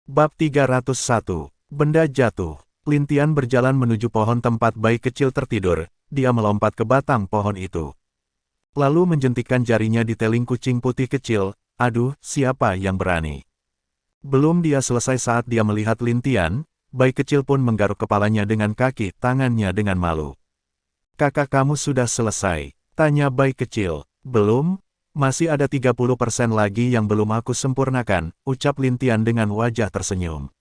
Bab 301. Benda jatuh. Lintian berjalan menuju pohon tempat bayi kecil tertidur. Dia melompat ke batang pohon itu. Lalu menjentikkan jarinya di teling kucing putih kecil. Aduh, siapa yang berani? Belum dia selesai saat dia melihat Lintian, bayi kecil pun menggaruk kepalanya dengan kaki tangannya dengan malu. Kakak kamu sudah selesai? Tanya bayi kecil. Belum? Masih ada 30% lagi yang belum aku sempurnakan, ucap Lintian dengan wajah tersenyum.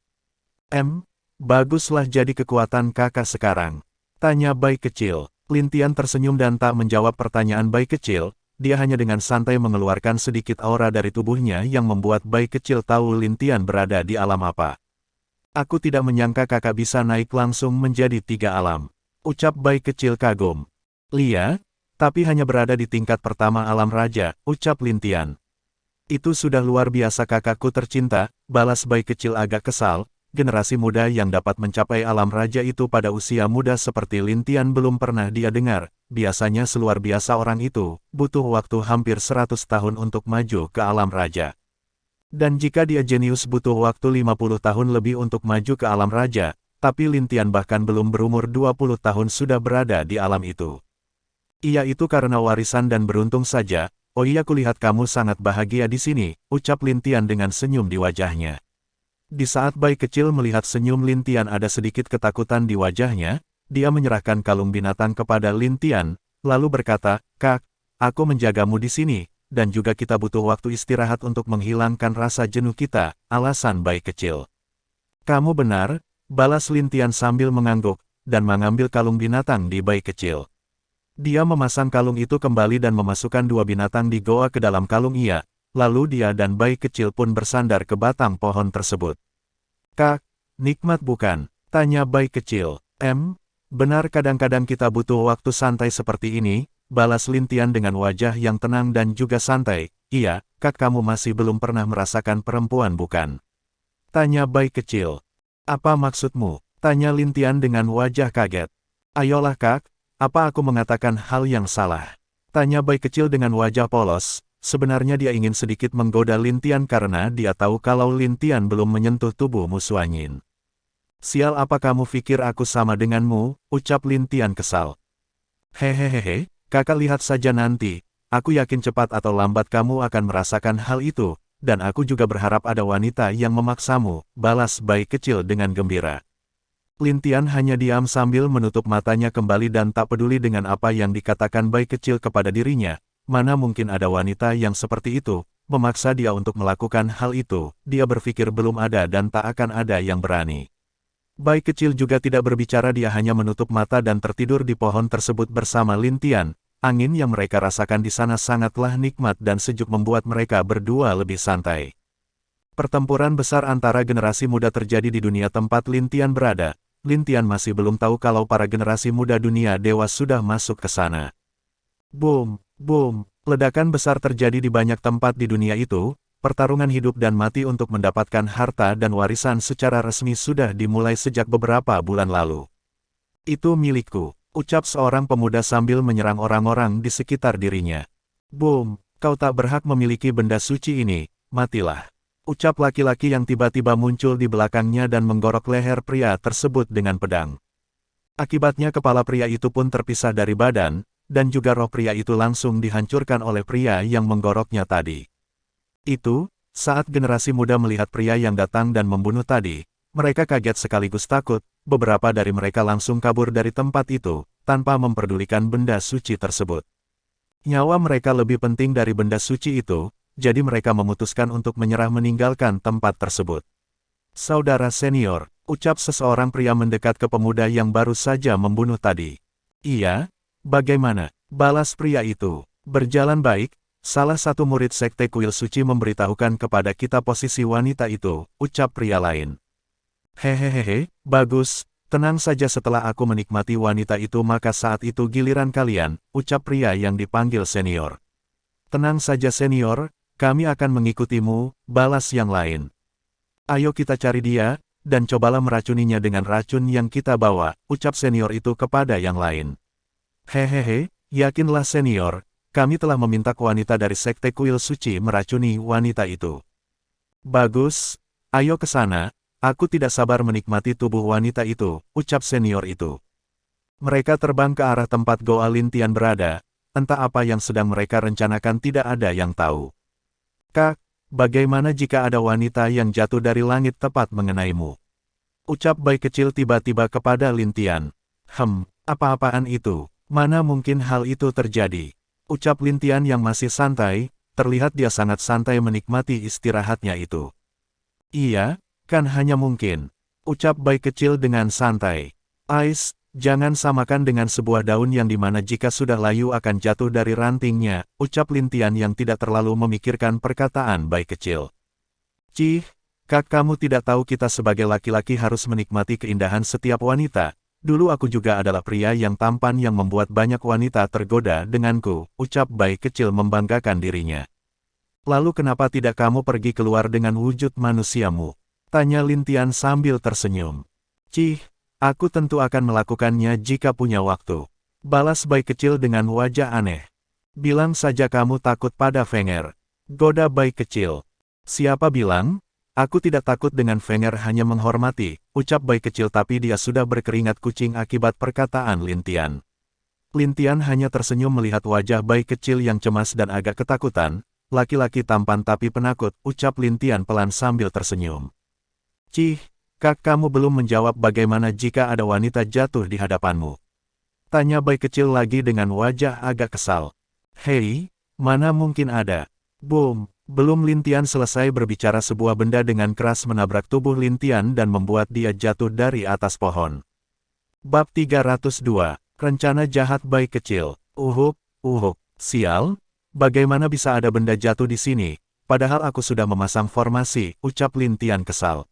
Baguslah jadi kekuatan kakak sekarang. Tanya bayi kecil. Lintian tersenyum dan tak menjawab pertanyaan bayi kecil, dia hanya dengan santai mengeluarkan sedikit aura dari tubuhnya yang membuat bayi kecil tahu Lintian berada di alam apa. Aku tidak menyangka kakak bisa naik langsung menjadi 3 alam. Ucap bayi kecil kagum. Lia, tapi hanya berada di tingkat pertama alam raja, ucap Lintian. Itu sudah luar biasa kakakku tercinta, balas bayi kecil agak kesal. Generasi muda yang dapat mencapai alam raja itu pada usia muda seperti Lintian belum pernah dia dengar. Biasanya seluar biasa orang itu, butuh waktu hampir 100 tahun untuk maju ke alam raja. Dan jika dia jenius butuh waktu 50 tahun lebih untuk maju ke alam raja, tapi Lintian bahkan belum berumur 20 tahun sudah berada di alam itu. Iya itu karena warisan dan beruntung saja. Oh iya kulihat kamu sangat bahagia di sini, ucap Lintian dengan senyum di wajahnya. Di saat bayi kecil melihat senyum Lintian ada sedikit ketakutan di wajahnya, dia menyerahkan kalung binatang kepada Lintian, lalu berkata, Kak, aku menjagamu di sini, dan juga kita butuh waktu istirahat untuk menghilangkan rasa jenuh kita, alasan bayi kecil. Kamu benar, balas Lintian sambil mengangguk, dan mengambil kalung binatang di bayi kecil. Dia memasang kalung itu kembali dan memasukkan 2 binatang di goa ke dalam kalung ia. Lalu dia dan bayi kecil pun bersandar ke batang pohon tersebut. Kak, nikmat bukan? Tanya bayi kecil. Benar kadang-kadang kita butuh waktu santai seperti ini, balas Lintian dengan wajah yang tenang dan juga santai. Iya, kak kamu masih belum pernah merasakan perempuan bukan? Tanya bayi kecil. Apa maksudmu? Tanya Lintian dengan wajah kaget. Ayolah kak, apa aku mengatakan hal yang salah? Tanya bayi kecil dengan wajah polos. Sebenarnya dia ingin sedikit menggoda Lintian karena dia tahu kalau Lintian belum menyentuh tubuh musuh angin. Sial apa kamu pikir aku sama denganmu, ucap Lintian kesal. Hehehehe, kakak lihat saja nanti, aku yakin cepat atau lambat kamu akan merasakan hal itu, dan aku juga berharap ada wanita yang memaksamu, balas bayi kecil dengan gembira. Lintian hanya diam sambil menutup matanya kembali dan tak peduli dengan apa yang dikatakan bayi kecil kepada dirinya. Mana mungkin ada wanita yang seperti itu, memaksa dia untuk melakukan hal itu, dia berpikir belum ada dan tak akan ada yang berani. Bayi kecil juga tidak berbicara dia hanya menutup mata dan tertidur di pohon tersebut bersama Lintian. Angin yang mereka rasakan di sana sangatlah nikmat dan sejuk membuat mereka berdua lebih santai. Pertempuran besar antara generasi muda terjadi di dunia tempat Lintian berada. Lintian masih belum tahu kalau para generasi muda dunia dewa sudah masuk ke sana. Boom! Boom! Ledakan besar terjadi di banyak tempat di dunia itu, pertarungan hidup dan mati untuk mendapatkan harta dan warisan secara resmi sudah dimulai sejak beberapa bulan lalu. Itu milikku, ucap seorang pemuda sambil menyerang orang-orang di sekitar dirinya. Boom! Kau tak berhak memiliki benda suci ini, matilah. Ucap laki-laki yang tiba-tiba muncul di belakangnya dan menggorok leher pria tersebut dengan pedang. Akibatnya kepala pria itu pun terpisah dari badan, dan juga roh pria itu langsung dihancurkan oleh pria yang menggoroknya tadi. Itu, saat generasi muda melihat pria yang datang dan membunuh tadi, mereka kaget sekaligus takut, beberapa dari mereka langsung kabur dari tempat itu, tanpa memperdulikan benda suci tersebut. Nyawa mereka lebih penting dari benda suci itu, jadi mereka memutuskan untuk menyerah meninggalkan tempat tersebut. Saudara senior, ucap seseorang pria mendekat ke pemuda yang baru saja membunuh tadi. Iya? Bagaimana? Balas pria itu. Berjalan baik, salah satu murid sekte kuil suci memberitahukan kepada kita posisi wanita itu, ucap pria lain. Hehehehe, bagus, tenang saja setelah aku menikmati wanita itu maka saat itu giliran kalian, ucap pria yang dipanggil senior. Tenang saja senior, kami akan mengikutimu, balas yang lain. Ayo kita cari dia, dan cobalah meracuninya dengan racun yang kita bawa, ucap senior itu kepada yang lain. Hehehe, yakinlah senior, kami telah meminta wanita dari sekte kuil suci meracuni wanita itu. Bagus, Ayo ke sana, aku tidak sabar menikmati tubuh wanita itu, ucap senior itu. Mereka terbang ke arah tempat Goa Lintian berada, entah apa yang sedang mereka rencanakan tidak ada yang tahu. Kak, bagaimana jika ada wanita yang jatuh dari langit tepat mengenaimu? Ucap bayi kecil tiba-tiba kepada Lintian. Apa-apaan itu? Mana mungkin hal itu terjadi? Ucap Lintian yang masih santai, terlihat dia sangat santai menikmati istirahatnya itu. Iya, kan hanya mungkin. Ucap bayi kecil dengan santai. Ais, jangan samakan dengan sebuah daun yang dimana jika sudah layu akan jatuh dari rantingnya, ucap Lintian yang tidak terlalu memikirkan perkataan bayi kecil. Cih, Kak, kamu tidak tahu kita sebagai laki-laki harus menikmati keindahan setiap wanita. Dulu aku juga adalah pria yang tampan yang membuat banyak wanita tergoda denganku, ucap bayi kecil membanggakan dirinya. Lalu kenapa tidak kamu pergi keluar dengan wujud manusiamu? Tanya Lintian sambil tersenyum. Cih, aku tentu akan melakukannya jika punya waktu. Balas bayi kecil dengan wajah aneh. Bilang saja kamu takut pada Fenger. Goda bayi kecil. Siapa bilang? Aku tidak takut dengan Fenger, hanya menghormati, ucap bayi kecil, tapi dia sudah berkeringat kucing akibat perkataan Lintian. Lintian hanya tersenyum melihat wajah bayi kecil yang cemas dan agak ketakutan. Laki-laki tampan tapi penakut, ucap Lintian pelan sambil tersenyum. Cih, Kak, kamu belum menjawab bagaimana jika ada wanita jatuh di hadapanmu? Tanya bayi kecil lagi dengan wajah agak kesal. Hei, mana mungkin ada? Boom! Belum Lintian selesai berbicara, sebuah benda dengan keras menabrak tubuh Lintian dan membuat dia jatuh dari atas pohon. Bab 302, Rencana Jahat Bayi Kecil. Sial, bagaimana bisa ada benda jatuh di sini, padahal aku sudah memasang formasi, ucap Lintian kesal.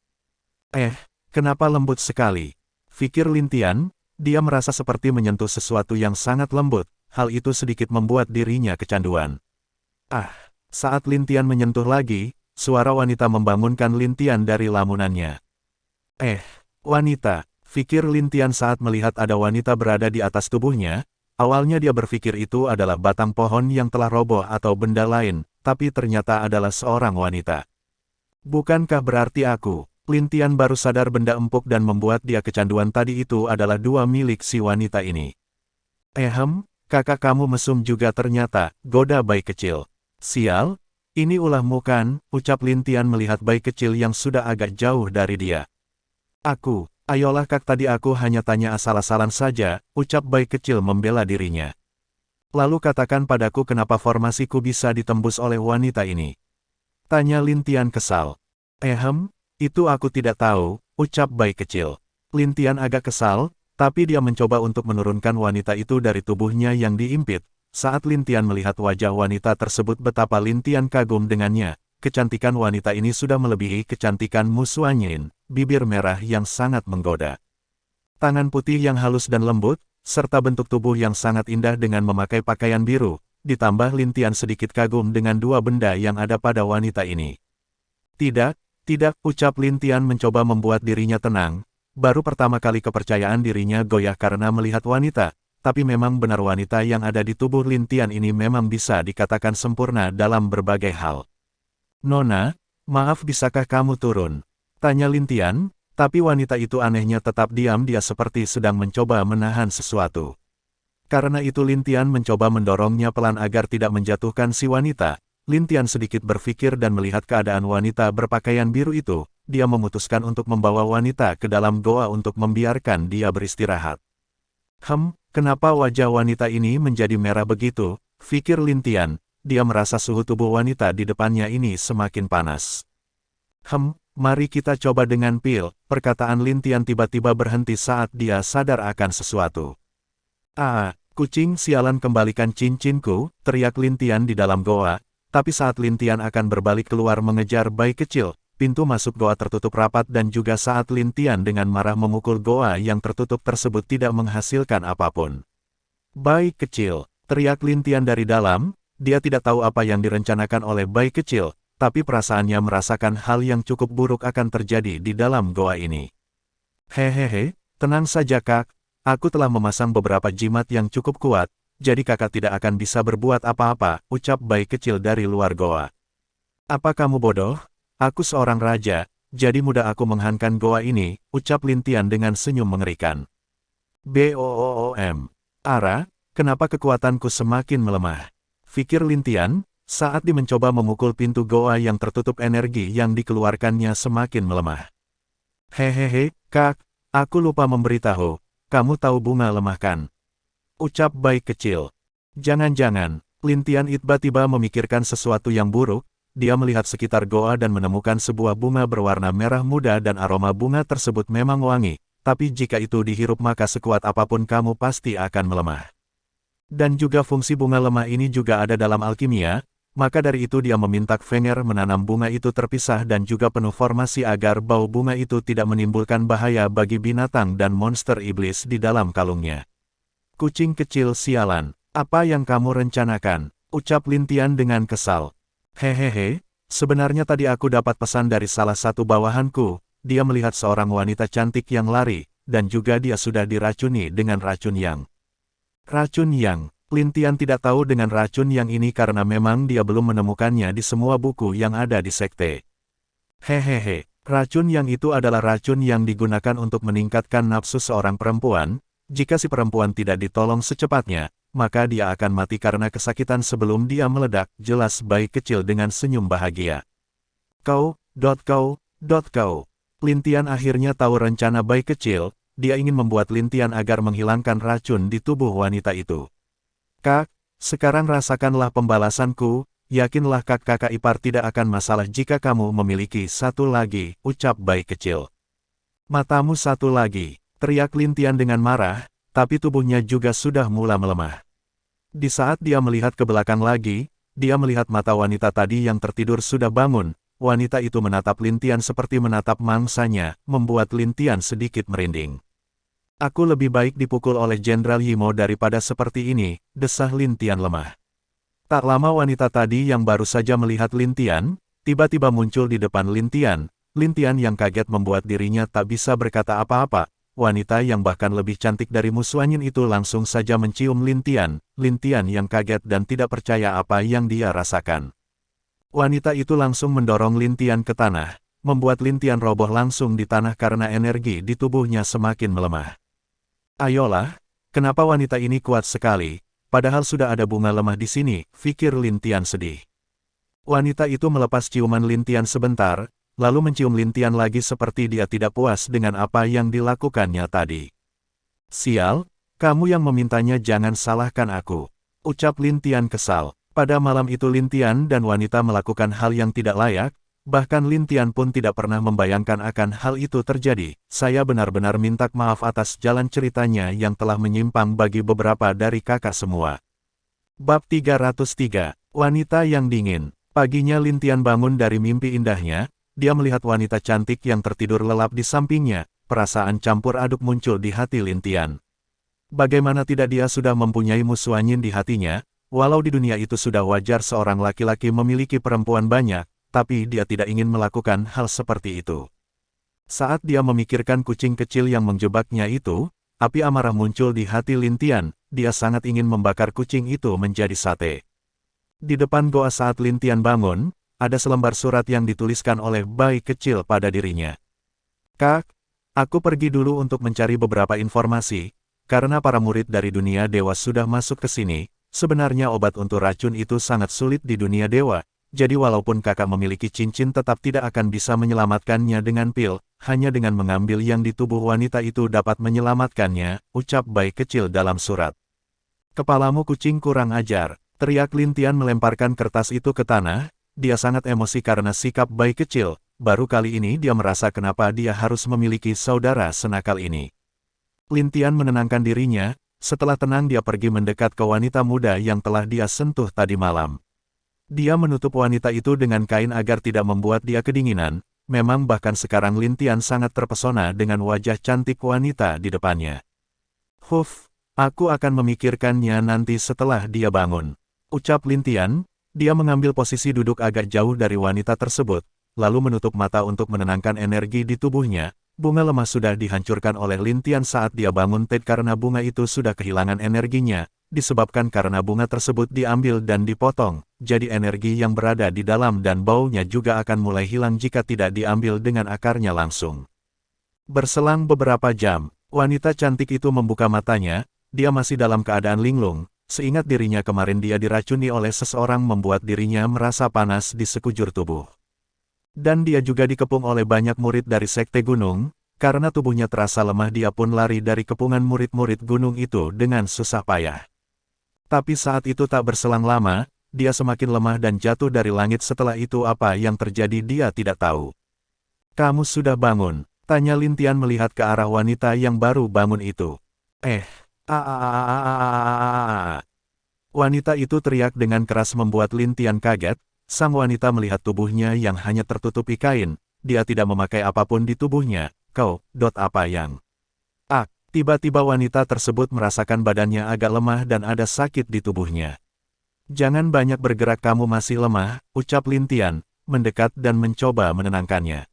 Kenapa lembut sekali? Pikir Lintian, dia merasa seperti menyentuh sesuatu yang sangat lembut, hal itu sedikit membuat dirinya kecanduan. Saat Lintian menyentuh lagi, suara wanita membangunkan Lintian dari lamunannya. Wanita, pikir Lintian saat melihat ada wanita berada di atas tubuhnya. Awalnya dia berpikir itu adalah batang pohon yang telah roboh atau benda lain, tapi ternyata adalah seorang wanita. Bukankah berarti aku? Lintian baru sadar benda empuk dan membuat dia kecanduan tadi itu adalah dua milik si wanita ini. Kakak kamu mesum juga ternyata, goda bayi kecil. Sial, ini ulahmu kan, ucap Lintian melihat bayi kecil yang sudah agak jauh dari dia. Ayolah Kak, tadi aku hanya tanya asal-asalan saja, ucap bayi kecil membela dirinya. Lalu katakan padaku kenapa formasiku bisa ditembus oleh wanita ini? Tanya Lintian kesal. Itu aku tidak tahu, ucap bayi kecil. Lintian agak kesal, tapi dia mencoba untuk menurunkan wanita itu dari tubuhnya yang diimpit. Saat Lintian melihat wajah wanita tersebut, betapa Lintian kagum dengannya. Kecantikan wanita ini sudah melebihi kecantikan musuhnya, bibir merah yang sangat menggoda. Tangan putih yang halus dan lembut, serta bentuk tubuh yang sangat indah dengan memakai pakaian biru, ditambah Lintian sedikit kagum dengan dua benda yang ada pada wanita ini. Tidak, ucap Lintian mencoba membuat dirinya tenang. Baru pertama kali kepercayaan dirinya goyah karena melihat wanita. Tapi memang benar wanita yang ada di tubuh Lintian ini memang bisa dikatakan sempurna dalam berbagai hal. Nona, maaf, bisakah kamu turun? Tanya Lintian, tapi wanita itu anehnya tetap diam, dia seperti sedang mencoba menahan sesuatu. Karena itu Lintian mencoba mendorongnya pelan agar tidak menjatuhkan si wanita. Lintian sedikit berpikir dan melihat keadaan wanita berpakaian biru itu, dia memutuskan untuk membawa wanita ke dalam goa untuk membiarkan dia beristirahat. Kenapa wajah wanita ini menjadi merah begitu? Pikir Lintian, dia merasa suhu tubuh wanita di depannya ini semakin panas. Mari kita coba dengan pil, perkataan Lintian tiba-tiba berhenti saat dia sadar akan sesuatu. Kucing sialan, kembalikan cincinku, teriak Lintian di dalam goa, tapi saat Lintian akan berbalik keluar mengejar bayi kecil, pintu masuk goa tertutup rapat dan juga saat Lintian dengan marah memukul goa yang tertutup tersebut tidak menghasilkan apapun. Bayi kecil, teriak Lintian dari dalam, dia tidak tahu apa yang direncanakan oleh bayi kecil, tapi perasaannya merasakan hal yang cukup buruk akan terjadi di dalam goa ini. Tenang saja Kak, aku telah memasang beberapa jimat yang cukup kuat, jadi kakak tidak akan bisa berbuat apa-apa, ucap bayi kecil dari luar goa. Apa kamu bodoh? Aku seorang raja, jadi mudah aku menghantam goa ini, ucap Lintian dengan senyum mengerikan. BOOOM. Ara, kenapa kekuatanku semakin melemah? Pikir Lintian, saat dia mencoba memukul pintu goa yang tertutup, energi yang dikeluarkannya semakin melemah. Hehehe, Kak, aku lupa memberitahu, kamu tahu bunga lemah kan? Ucap bayi kecil. Jangan-jangan, Lintian tiba-tiba memikirkan sesuatu yang buruk, dia melihat sekitar goa dan menemukan sebuah bunga berwarna merah muda dan aroma bunga tersebut memang wangi, tapi jika itu dihirup maka sekuat apapun kamu pasti akan melemah. Dan juga fungsi bunga lemah ini juga ada dalam alkimia, maka dari itu dia meminta Fenger menanam bunga itu terpisah dan juga penuh formasi agar bau bunga itu tidak menimbulkan bahaya bagi binatang dan monster iblis di dalam kalungnya. Kucing kecil sialan. Apa yang kamu rencanakan? Ucap Lintian dengan kesal. Hehehe, sebenarnya tadi aku dapat pesan dari salah satu bawahanku, dia melihat seorang wanita cantik yang lari, dan juga dia sudah diracuni dengan racun yang. Racun yang, Lintian tidak tahu dengan racun yang ini karena memang dia belum menemukannya di semua buku yang ada di sekte. Hehehe, racun yang itu adalah racun yang digunakan untuk meningkatkan nafsu seorang perempuan, jika si perempuan tidak ditolong secepatnya, maka dia akan mati karena kesakitan sebelum dia meledak, jelas bayi kecil dengan senyum bahagia. Kau. Lintian akhirnya tahu rencana bayi kecil, dia ingin membuat Lintian agar menghilangkan racun di tubuh wanita itu. Kak, sekarang rasakanlah pembalasanku, yakinlah kakak ipar tidak akan masalah jika kamu memiliki satu lagi, ucap bayi kecil. Matamu satu lagi, teriak Lintian dengan marah, tapi tubuhnya juga sudah mulai melemah. Di saat dia melihat ke belakang lagi, dia melihat mata wanita tadi yang tertidur sudah bangun. Wanita itu menatap Lintian seperti menatap mangsanya, membuat Lintian sedikit merinding. Aku lebih baik dipukul oleh Jenderal Yimo daripada seperti ini, desah Lintian lemah. Tak lama wanita tadi yang baru saja melihat Lintian, tiba-tiba muncul di depan Lintian. Lintian yang kaget membuat dirinya tak bisa berkata apa-apa. Wanita yang bahkan lebih cantik dari Musuanyin itu langsung saja mencium Lintian. Lintian yang kaget dan tidak percaya apa yang dia rasakan. Wanita itu langsung mendorong Lintian ke tanah, membuat Lintian roboh langsung di tanah karena energi di tubuhnya semakin melemah. Ayolah, kenapa wanita ini kuat sekali, padahal sudah ada bunga lemah di sini, pikir Lintian sedih. Wanita itu melepas ciuman Lintian sebentar, lalu mencium Lintian lagi seperti dia tidak puas dengan apa yang dilakukannya tadi. Sial, kamu yang memintanya jangan salahkan aku, ucap Lintian kesal. Pada malam itu Lintian dan wanita melakukan hal yang tidak layak, bahkan Lintian pun tidak pernah membayangkan akan hal itu terjadi. Saya benar-benar minta maaf atas jalan ceritanya yang telah menyimpang bagi beberapa dari kakak semua. Bab 303, Wanita yang Dingin. Paginya Lintian bangun dari mimpi indahnya. Dia melihat wanita cantik yang tertidur lelap di sampingnya, perasaan campur aduk muncul di hati Lintian. Bagaimana tidak dia sudah mempunyai Musuanyin di hatinya, walau di dunia itu sudah wajar seorang laki-laki memiliki perempuan banyak, tapi dia tidak ingin melakukan hal seperti itu. Saat dia memikirkan kucing kecil yang menjebaknya itu, api amarah muncul di hati Lintian, dia sangat ingin membakar kucing itu menjadi sate. Di depan goa saat Lintian bangun, ada selembar surat yang dituliskan oleh bayi kecil pada dirinya. Kak, aku pergi dulu untuk mencari beberapa informasi, karena para murid dari dunia dewa sudah masuk ke sini. Sebenarnya obat untuk racun itu sangat sulit di dunia dewa, jadi walaupun kakak memiliki cincin tetap tidak akan bisa menyelamatkannya dengan pil, hanya dengan mengambil yang di tubuh wanita itu dapat menyelamatkannya, ucap bayi kecil dalam surat. Kepalamu kucing kurang ajar, teriak Lintian melemparkan kertas itu ke tanah. Dia sangat emosi karena sikap bayi kecil, baru kali ini dia merasa kenapa dia harus memiliki saudara senakal ini. Lintian menenangkan dirinya, setelah tenang dia pergi mendekat ke wanita muda yang telah dia sentuh tadi malam. Dia menutup wanita itu dengan kain agar tidak membuat dia kedinginan, memang bahkan sekarang Lintian sangat terpesona dengan wajah cantik wanita di depannya. Huff, aku akan memikirkannya nanti setelah dia bangun, ucap Lintian. Dia mengambil posisi duduk agak jauh dari wanita tersebut, lalu menutup mata untuk menenangkan energi di tubuhnya. Bunga lemah sudah dihancurkan oleh Lintian saat dia bangun karena bunga itu sudah kehilangan energinya. disebabkan karena bunga tersebut diambil dan dipotong, jadi energi yang berada di dalam dan baunya juga akan mulai hilang jika tidak diambil dengan akarnya langsung. Berselang beberapa jam, wanita cantik itu membuka matanya, dia masih dalam keadaan linglung, seingat dirinya kemarin dia diracuni oleh seseorang membuat dirinya merasa panas di sekujur tubuh. Dan dia juga dikepung oleh banyak murid dari Sekte Gunung, karena tubuhnya terasa lemah dia pun lari dari kepungan murid-murid gunung itu dengan susah payah. Tapi saat itu tak berselang lama, dia semakin lemah dan jatuh dari langit. Setelah itu apa yang terjadi dia tidak tahu. "Kamu sudah bangun?" tanya Lin Tian melihat ke arah wanita yang baru bangun itu. Wanita itu teriak dengan keras membuat Lin Tian kaget. Sang wanita melihat tubuhnya yang hanya tertutupi kain, dia tidak memakai apapun di tubuhnya. Apa yang? Tiba-tiba wanita tersebut merasakan badannya agak lemah dan ada sakit di tubuhnya. "Jangan banyak bergerak, kamu masih lemah," ucap Lin Tian, mendekat dan mencoba menenangkannya.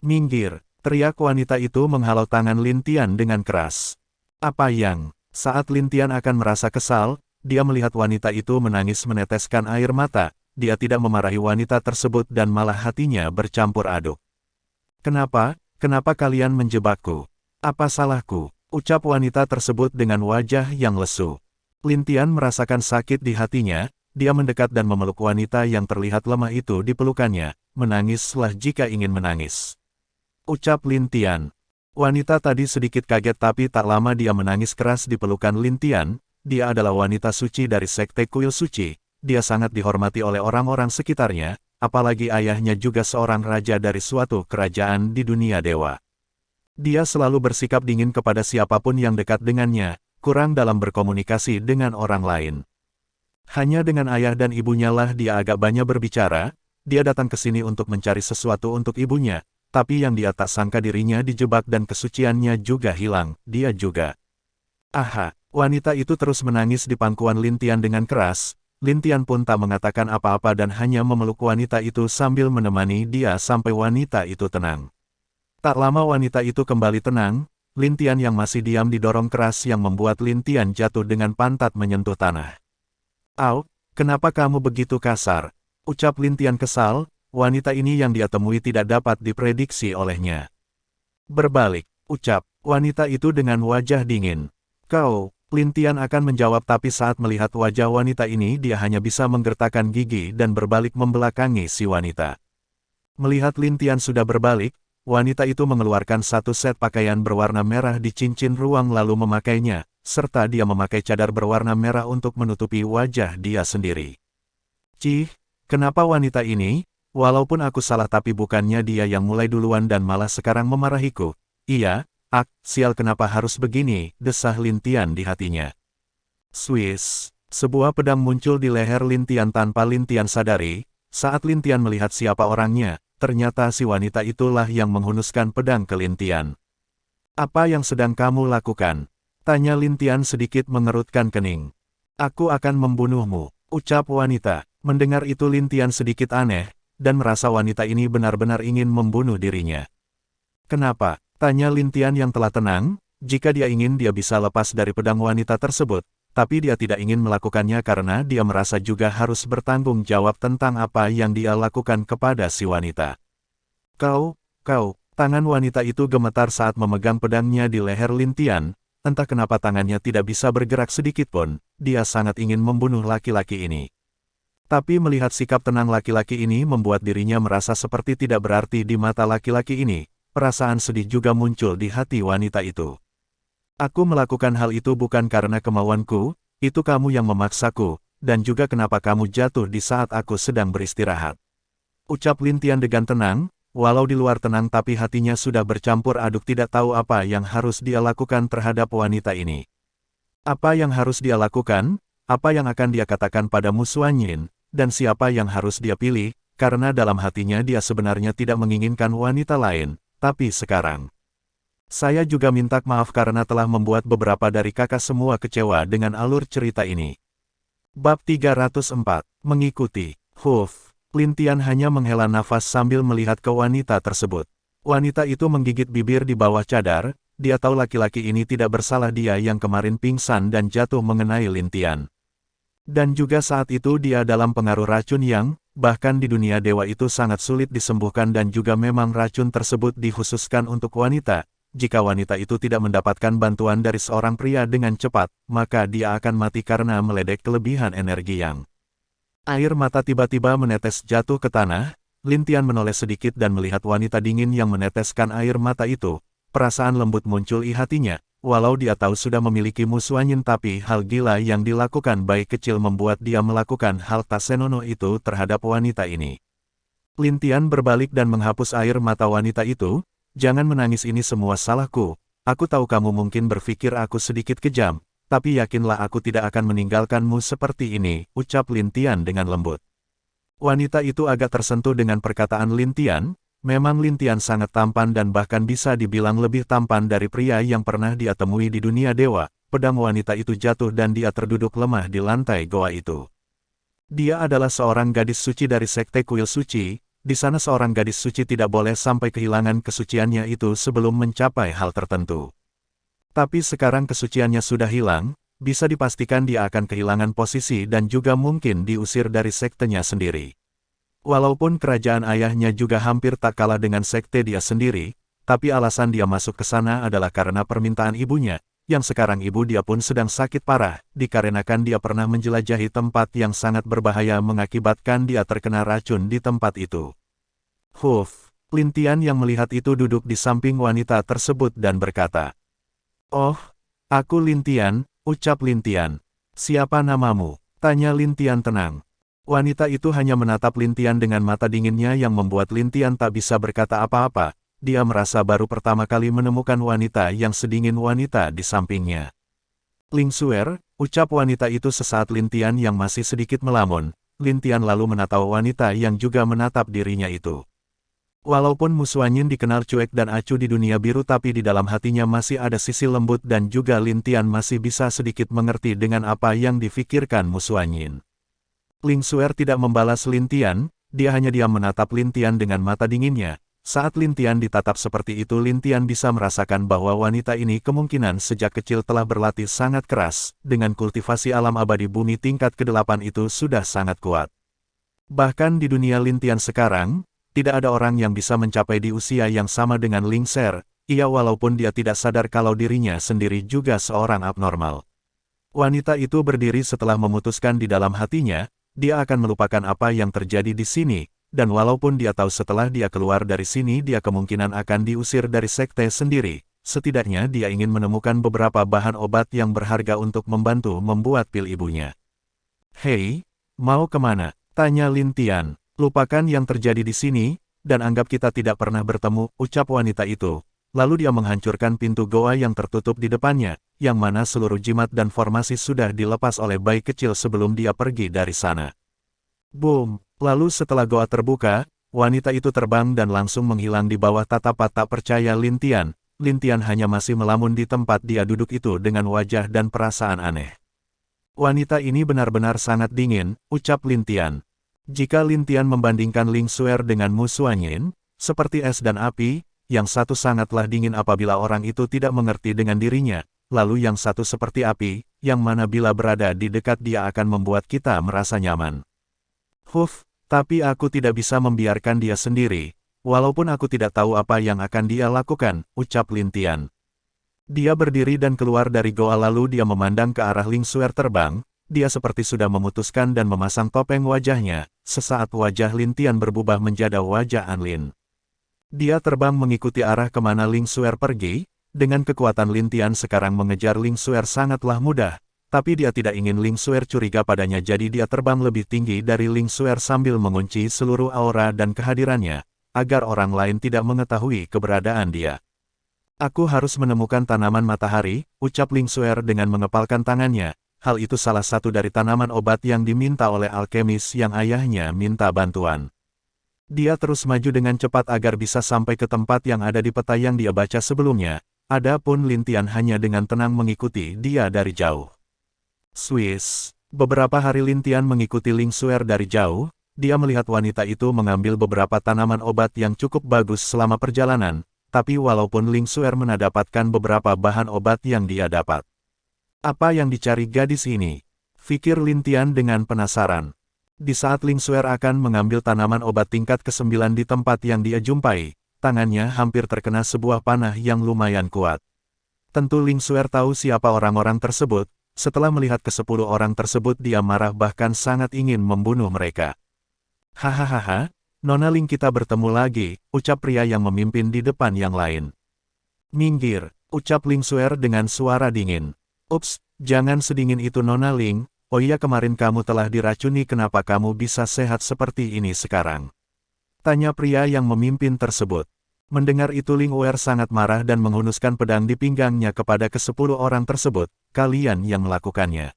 "Minggir," teriak wanita itu menghalau tangan Lin Tian dengan keras. "Apa yang?" Saat Lin Tian akan merasa kesal, dia melihat wanita itu menangis meneteskan air mata, dia tidak memarahi wanita tersebut dan malah hatinya bercampur aduk. Kenapa kalian menjebakku? Apa salahku?" ucap wanita tersebut dengan wajah yang lesu. Lin Tian merasakan sakit di hatinya, dia mendekat dan memeluk wanita yang terlihat lemah itu di pelukannya, menangislah jika ingin menangis. Ucap Lin Tian. Wanita tadi sedikit kaget tapi tak lama dia menangis keras di pelukan Lin Tian, dia adalah wanita suci dari Sekte Kuil Suci, dia sangat dihormati oleh orang-orang sekitarnya, apalagi ayahnya juga seorang raja dari suatu kerajaan di dunia dewa. Dia selalu bersikap dingin kepada siapapun yang dekat dengannya, kurang dalam berkomunikasi dengan orang lain. Hanya dengan ayah dan ibunya lah dia agak banyak berbicara, dia datang ke sini untuk mencari sesuatu untuk ibunya, tapi yang dia tak sangka dirinya dijebak dan kesuciannya juga hilang, dia juga. Wanita itu terus menangis di pangkuan Lin Tian dengan keras, Lin Tian pun tak mengatakan apa-apa dan hanya memeluk wanita itu sambil menemani dia sampai wanita itu tenang. Tak lama wanita itu kembali tenang, Lin Tian yang masih diam didorong keras yang membuat Lin Tian jatuh dengan pantat menyentuh tanah. Kenapa kamu begitu kasar?" ucap Lin Tian kesal, wanita ini yang dia temui tidak dapat diprediksi olehnya. "Berbalik," ucap wanita itu dengan wajah dingin. Lin Tian akan menjawab tapi saat melihat wajah wanita ini dia hanya bisa menggertakkan gigi dan berbalik membelakangi si wanita. Melihat Lin Tian sudah berbalik, wanita itu mengeluarkan satu set pakaian berwarna merah di cincin ruang lalu memakainya, serta dia memakai cadar berwarna merah untuk menutupi wajah dia sendiri. Kenapa wanita ini? Walaupun aku salah tapi bukannya dia yang mulai duluan dan malah sekarang memarahiku. Iya, sial kenapa harus begini, desah Lin Tian di hatinya. Swiss, sebuah pedang muncul di leher Lin Tian tanpa Lin Tian sadari, saat Lin Tian melihat siapa orangnya, ternyata si wanita itulah yang menghunuskan pedang ke Lin Tian. "Apa yang sedang kamu lakukan?" tanya Lin Tian sedikit mengerutkan kening. "Aku akan membunuhmu," ucap wanita. Mendengar itu Lin Tian sedikit aneh, dan merasa wanita ini benar-benar ingin membunuh dirinya. "Kenapa?" tanya Lin Tian yang telah tenang, jika dia ingin dia bisa lepas dari pedang wanita tersebut, tapi dia tidak ingin melakukannya karena dia merasa juga harus bertanggung jawab tentang apa yang dia lakukan kepada si wanita. Kau, tangan wanita itu gemetar saat memegang pedangnya di leher Lin Tian, entah kenapa tangannya tidak bisa bergerak sedikit pun, dia sangat ingin membunuh laki-laki ini. Tapi melihat sikap tenang laki-laki ini membuat dirinya merasa seperti tidak berarti di mata laki-laki ini, perasaan sedih juga muncul di hati wanita itu. "Aku melakukan hal itu bukan karena kemauanku, itu kamu yang memaksaku, dan juga kenapa kamu jatuh di saat aku sedang beristirahat," ucap Lin Tian dengan tenang, walau di luar tenang tapi hatinya sudah bercampur aduk tidak tahu apa yang harus dia lakukan terhadap wanita ini. Apa yang harus dia lakukan, apa yang akan dia katakan pada Mu Xuanyin, dan siapa yang harus dia pilih, karena dalam hatinya dia sebenarnya tidak menginginkan wanita lain, tapi sekarang. "Saya juga minta maaf karena telah membuat beberapa dari kakak semua kecewa dengan alur cerita ini." Bab 304, mengikuti. Lin Tian hanya menghela nafas sambil melihat ke wanita tersebut. Wanita itu menggigit bibir di bawah cadar, dia tahu laki-laki ini tidak bersalah, dia yang kemarin pingsan dan jatuh mengenai Lin Tian. Dan juga saat itu dia dalam pengaruh racun yang, bahkan di dunia dewa itu sangat sulit disembuhkan dan juga memang racun tersebut dikhususkan untuk wanita. Jika wanita itu tidak mendapatkan bantuan dari seorang pria dengan cepat, maka dia akan mati karena meledek kelebihan energi yang. Air mata tiba-tiba menetes jatuh ke tanah. Lin Tian menoleh sedikit dan melihat wanita dingin yang meneteskan air mata itu. Perasaan lembut muncul di hatinya. Walau dia tahu sudah memiliki musuh angin, tapi hal gila yang dilakukan bayi kecil membuat dia melakukan hal tak senonoh itu terhadap wanita ini. Lin Tian berbalik dan menghapus air mata wanita itu. Jangan menangis, ini semua salahku. Aku tahu kamu mungkin berpikir aku sedikit kejam, tapi yakinlah aku tidak akan meninggalkanmu seperti ini, ucap Lin Tian dengan lembut. Wanita itu agak tersentuh dengan perkataan Lin Tian. Memang Lin Tian sangat tampan dan bahkan bisa dibilang lebih tampan dari pria yang pernah dia temui di dunia dewa. Pedang wanita itu jatuh dan dia terduduk lemah di lantai goa itu. Dia adalah seorang gadis suci dari sekte kuil suci. Di sana seorang gadis suci tidak boleh sampai kehilangan kesuciannya itu sebelum mencapai hal tertentu. Tapi sekarang kesuciannya sudah hilang, bisa dipastikan dia akan kehilangan posisi dan juga mungkin diusir dari sektenya sendiri. Walaupun kerajaan ayahnya juga hampir tak kalah dengan sekte dia sendiri, tapi alasan dia masuk ke sana adalah karena permintaan ibunya, yang sekarang ibu dia pun sedang sakit parah, dikarenakan dia pernah menjelajahi tempat yang sangat berbahaya mengakibatkan dia terkena racun di tempat itu. Lin Tian yang melihat itu duduk di samping wanita tersebut dan berkata, "Oh, aku Lin Tian," ucap Lin Tian. "Siapa namamu?" tanya Lin Tian tenang. Wanita itu hanya menatap Lin Tian dengan mata dinginnya yang membuat Lin Tian tak bisa berkata apa-apa. Dia merasa baru pertama kali menemukan wanita yang sedingin wanita di sampingnya. "Ling Xuer," ucap wanita itu sesaat Lin Tian yang masih sedikit melamun. Lin Tian lalu menatap wanita yang juga menatap dirinya itu. Walaupun musuh angin dikenal cuek dan acuh di dunia biru, tapi di dalam hatinya masih ada sisi lembut dan juga Lin Tian masih bisa sedikit mengerti dengan apa yang difikirkan musuh angin. Ling Xuer tidak membalas Lin Tian, dia hanya diam menatap Lin Tian dengan mata dinginnya. Saat Lin Tian ditatap seperti itu, Lin Tian bisa merasakan bahwa wanita ini kemungkinan sejak kecil telah berlatih sangat keras, dengan kultivasi alam abadi bumi tingkat ke-8 itu sudah sangat kuat. Bahkan di dunia Lin Tian sekarang, tidak ada orang yang bisa mencapai di usia yang sama dengan Ling Xuer, walaupun dia tidak sadar kalau dirinya sendiri juga seorang abnormal. Wanita itu berdiri setelah memutuskan di dalam hatinya, dia akan melupakan apa yang terjadi di sini, dan walaupun dia tahu setelah dia keluar dari sini dia kemungkinan akan diusir dari sekte sendiri, setidaknya dia ingin menemukan beberapa bahan obat yang berharga untuk membantu membuat pil ibunya. "Hei, mau kemana?" tanya Lin Tian. "Lupakan yang terjadi di sini, dan anggap kita tidak pernah bertemu," ucap wanita itu. Lalu dia menghancurkan pintu goa yang tertutup di depannya, yang mana seluruh jimat dan formasi sudah dilepas oleh bayi kecil sebelum dia pergi dari sana. Boom! Lalu setelah goa terbuka, wanita itu terbang dan langsung menghilang di bawah tatapan tak percaya Lin Tian. Lin Tian hanya masih melamun di tempat dia duduk itu dengan wajah dan perasaan aneh. "Wanita ini benar-benar sangat dingin," ucap Lin Tian. Jika Lin Tian membandingkan Ling Xuer dengan musuh angin, seperti es dan api, yang satu sangatlah dingin apabila orang itu tidak mengerti dengan dirinya, lalu yang satu seperti api, yang mana bila berada di dekat dia akan membuat kita merasa nyaman. Tapi aku tidak bisa membiarkan dia sendiri, walaupun aku tidak tahu apa yang akan dia lakukan, ucap Lin Tian. Dia berdiri dan keluar dari goa lalu dia memandang ke arah Ling Xuer terbang. Dia seperti sudah memutuskan dan memasang topeng wajahnya. Sesaat wajah Lin Tian berubah menjadi wajah Anlin. Dia terbang mengikuti arah kemana Ling Xuer pergi. Dengan kekuatan Lin Tian sekarang mengejar Ling Xuer sangatlah mudah. Tapi dia tidak ingin Ling Xuer curiga padanya, jadi dia terbang lebih tinggi dari Ling Xuer sambil mengunci seluruh aura dan kehadirannya, agar orang lain tidak mengetahui keberadaan dia. "Aku harus menemukan tanaman matahari," ucap Ling Xuer dengan mengepalkan tangannya. Hal itu salah satu dari tanaman obat yang diminta oleh alkemis yang ayahnya minta bantuan. Dia terus maju dengan cepat agar bisa sampai ke tempat yang ada di peta yang dia baca sebelumnya. Adapun Lin Tian hanya dengan tenang mengikuti dia dari jauh. Swiss. Beberapa hari Lin Tian mengikuti Ling Xuer dari jauh. Dia melihat wanita itu mengambil beberapa tanaman obat yang cukup bagus selama perjalanan. tapi walaupun Ling Xuer mendapatkan beberapa bahan obat yang dia dapat. Apa yang dicari gadis ini? Pikir Lin Tian dengan penasaran. Di saat Ling Xuer akan mengambil tanaman obat tingkat ke-9 di tempat yang dia jumpai, tangannya hampir terkena sebuah panah yang lumayan kuat. Tentu Ling Xuer tahu siapa orang-orang tersebut. Setelah melihat ke-10 orang tersebut dia marah bahkan sangat ingin membunuh mereka. Hahaha, Nona Ling, kita bertemu lagi, ucap pria yang memimpin di depan yang lain. Minggir, ucap Ling Xuer dengan suara dingin. Ups, jangan sedingin itu Nona Ling, oh iya kemarin kamu telah diracuni, kenapa kamu bisa sehat seperti ini sekarang? Tanya pria yang memimpin tersebut. Mendengar itu Ling Xuer sangat marah dan menghunuskan pedang di pinggangnya kepada ke-10 orang tersebut, kalian yang melakukannya.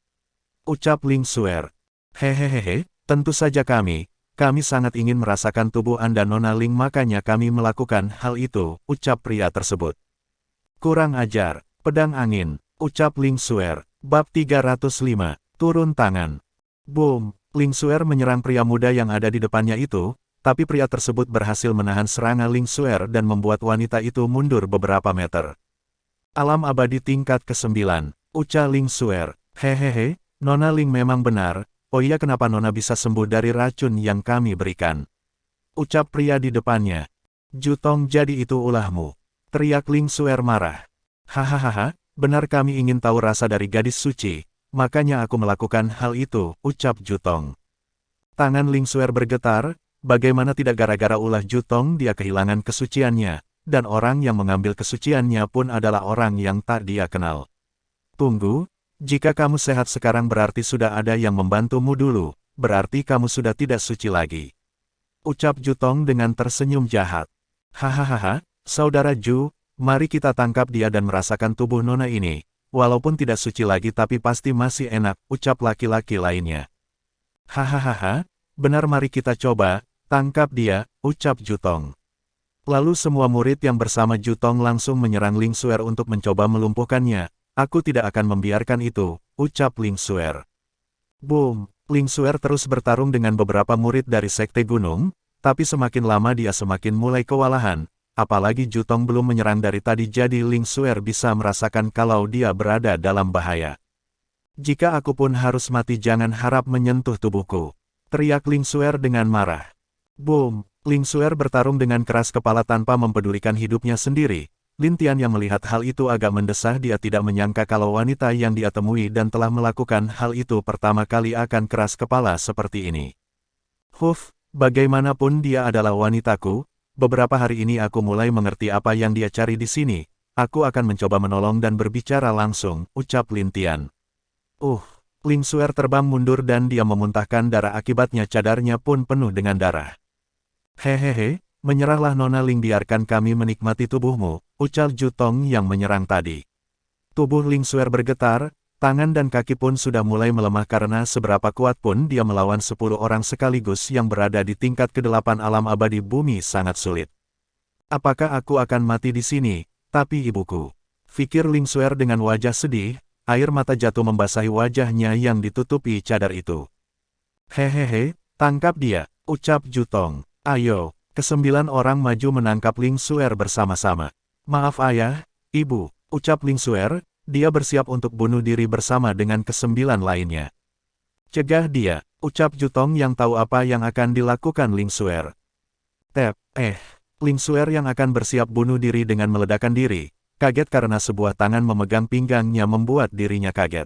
Ucap Ling Xuer. Hehehe, tentu saja kami sangat ingin merasakan tubuh Anda Nona Ling, makanya kami melakukan hal itu, ucap pria tersebut. Kurang ajar, pedang angin, ucap Ling Xuer. Bab 305, turun tangan. Boom, Ling Xuer menyerang pria muda yang ada di depannya itu, tapi pria tersebut berhasil menahan serangan Ling Xuer dan membuat wanita itu mundur beberapa meter. Alam abadi tingkat ke-9, ucap Ling Xuer. Hehehe, Nona Ling memang benar, oh iya kenapa Nona bisa sembuh dari racun yang kami berikan? Ucap pria di depannya. Jutong, jadi itu ulahmu. Teriak Ling Xuer marah. Hahaha, benar kami ingin tahu rasa dari gadis suci, makanya aku melakukan hal itu, ucap Jutong. Tangan Ling Xuer bergetar. Bagaimana tidak gara-gara ulah Jutong dia kehilangan kesuciannya, dan orang yang mengambil kesuciannya pun adalah orang yang tak dia kenal. Tunggu, jika kamu sehat sekarang berarti sudah ada yang membantumu dulu, berarti kamu sudah tidak suci lagi. Ucap Jutong dengan tersenyum jahat. Hahaha, saudara Ju, mari kita tangkap dia dan merasakan tubuh Nona ini, walaupun tidak suci lagi tapi pasti masih enak, ucap laki-laki lainnya. Hahaha, benar mari kita coba. Tangkap dia, ucap Jutong. Lalu semua murid yang bersama Jutong langsung menyerang Ling Xuer untuk mencoba melumpuhkannya. Aku tidak akan membiarkan itu, ucap Ling Xuer. Boom, Ling Xuer terus bertarung dengan beberapa murid dari Sekte Gunung, tapi semakin lama dia semakin mulai kewalahan, apalagi Jutong belum menyerang dari tadi jadi Ling Xuer bisa merasakan kalau dia berada dalam bahaya. Jika aku pun harus mati jangan harap menyentuh tubuhku, teriak Ling Xuer dengan marah. Boom, Ling Xuer bertarung dengan keras kepala tanpa mempedulikan hidupnya sendiri. Lin Tian yang melihat hal itu agak mendesah, dia tidak menyangka kalau wanita yang dia temui dan telah melakukan hal itu pertama kali akan keras kepala seperti ini. Huff, bagaimanapun dia adalah wanitaku, beberapa hari ini aku mulai mengerti apa yang dia cari di sini, aku akan mencoba menolong dan berbicara langsung, ucap Lin Tian. Ling Xuer terbang mundur dan dia memuntahkan darah akibatnya cadarnya pun penuh dengan darah. Hehehe, menyerahlah Nona Ling, biarkan kami menikmati tubuhmu, ucap Jutong yang menyerang tadi. Tubuh Ling Xuer bergetar, tangan dan kaki pun sudah mulai melemah karena seberapa kuat pun dia melawan 10 orang sekaligus yang berada di tingkat ke-8 alam abadi bumi sangat sulit. Apakah aku akan mati di sini, tapi ibuku? Pikir Ling Xuer dengan wajah sedih, air mata jatuh membasahi wajahnya yang ditutupi cadar itu. Hehehe, tangkap dia, ucap Jutong. Ayo, ke-9 orang maju menangkap Ling Xuer bersama-sama. Maaf ayah, ibu, ucap Ling Xuer, dia bersiap untuk bunuh diri bersama dengan ke-9 lainnya. Cegah dia, ucap Jutong yang tahu apa yang akan dilakukan Ling Xuer. Ling Xuer yang akan bersiap bunuh diri dengan meledakkan diri, kaget karena sebuah tangan memegang pinggangnya membuat dirinya kaget.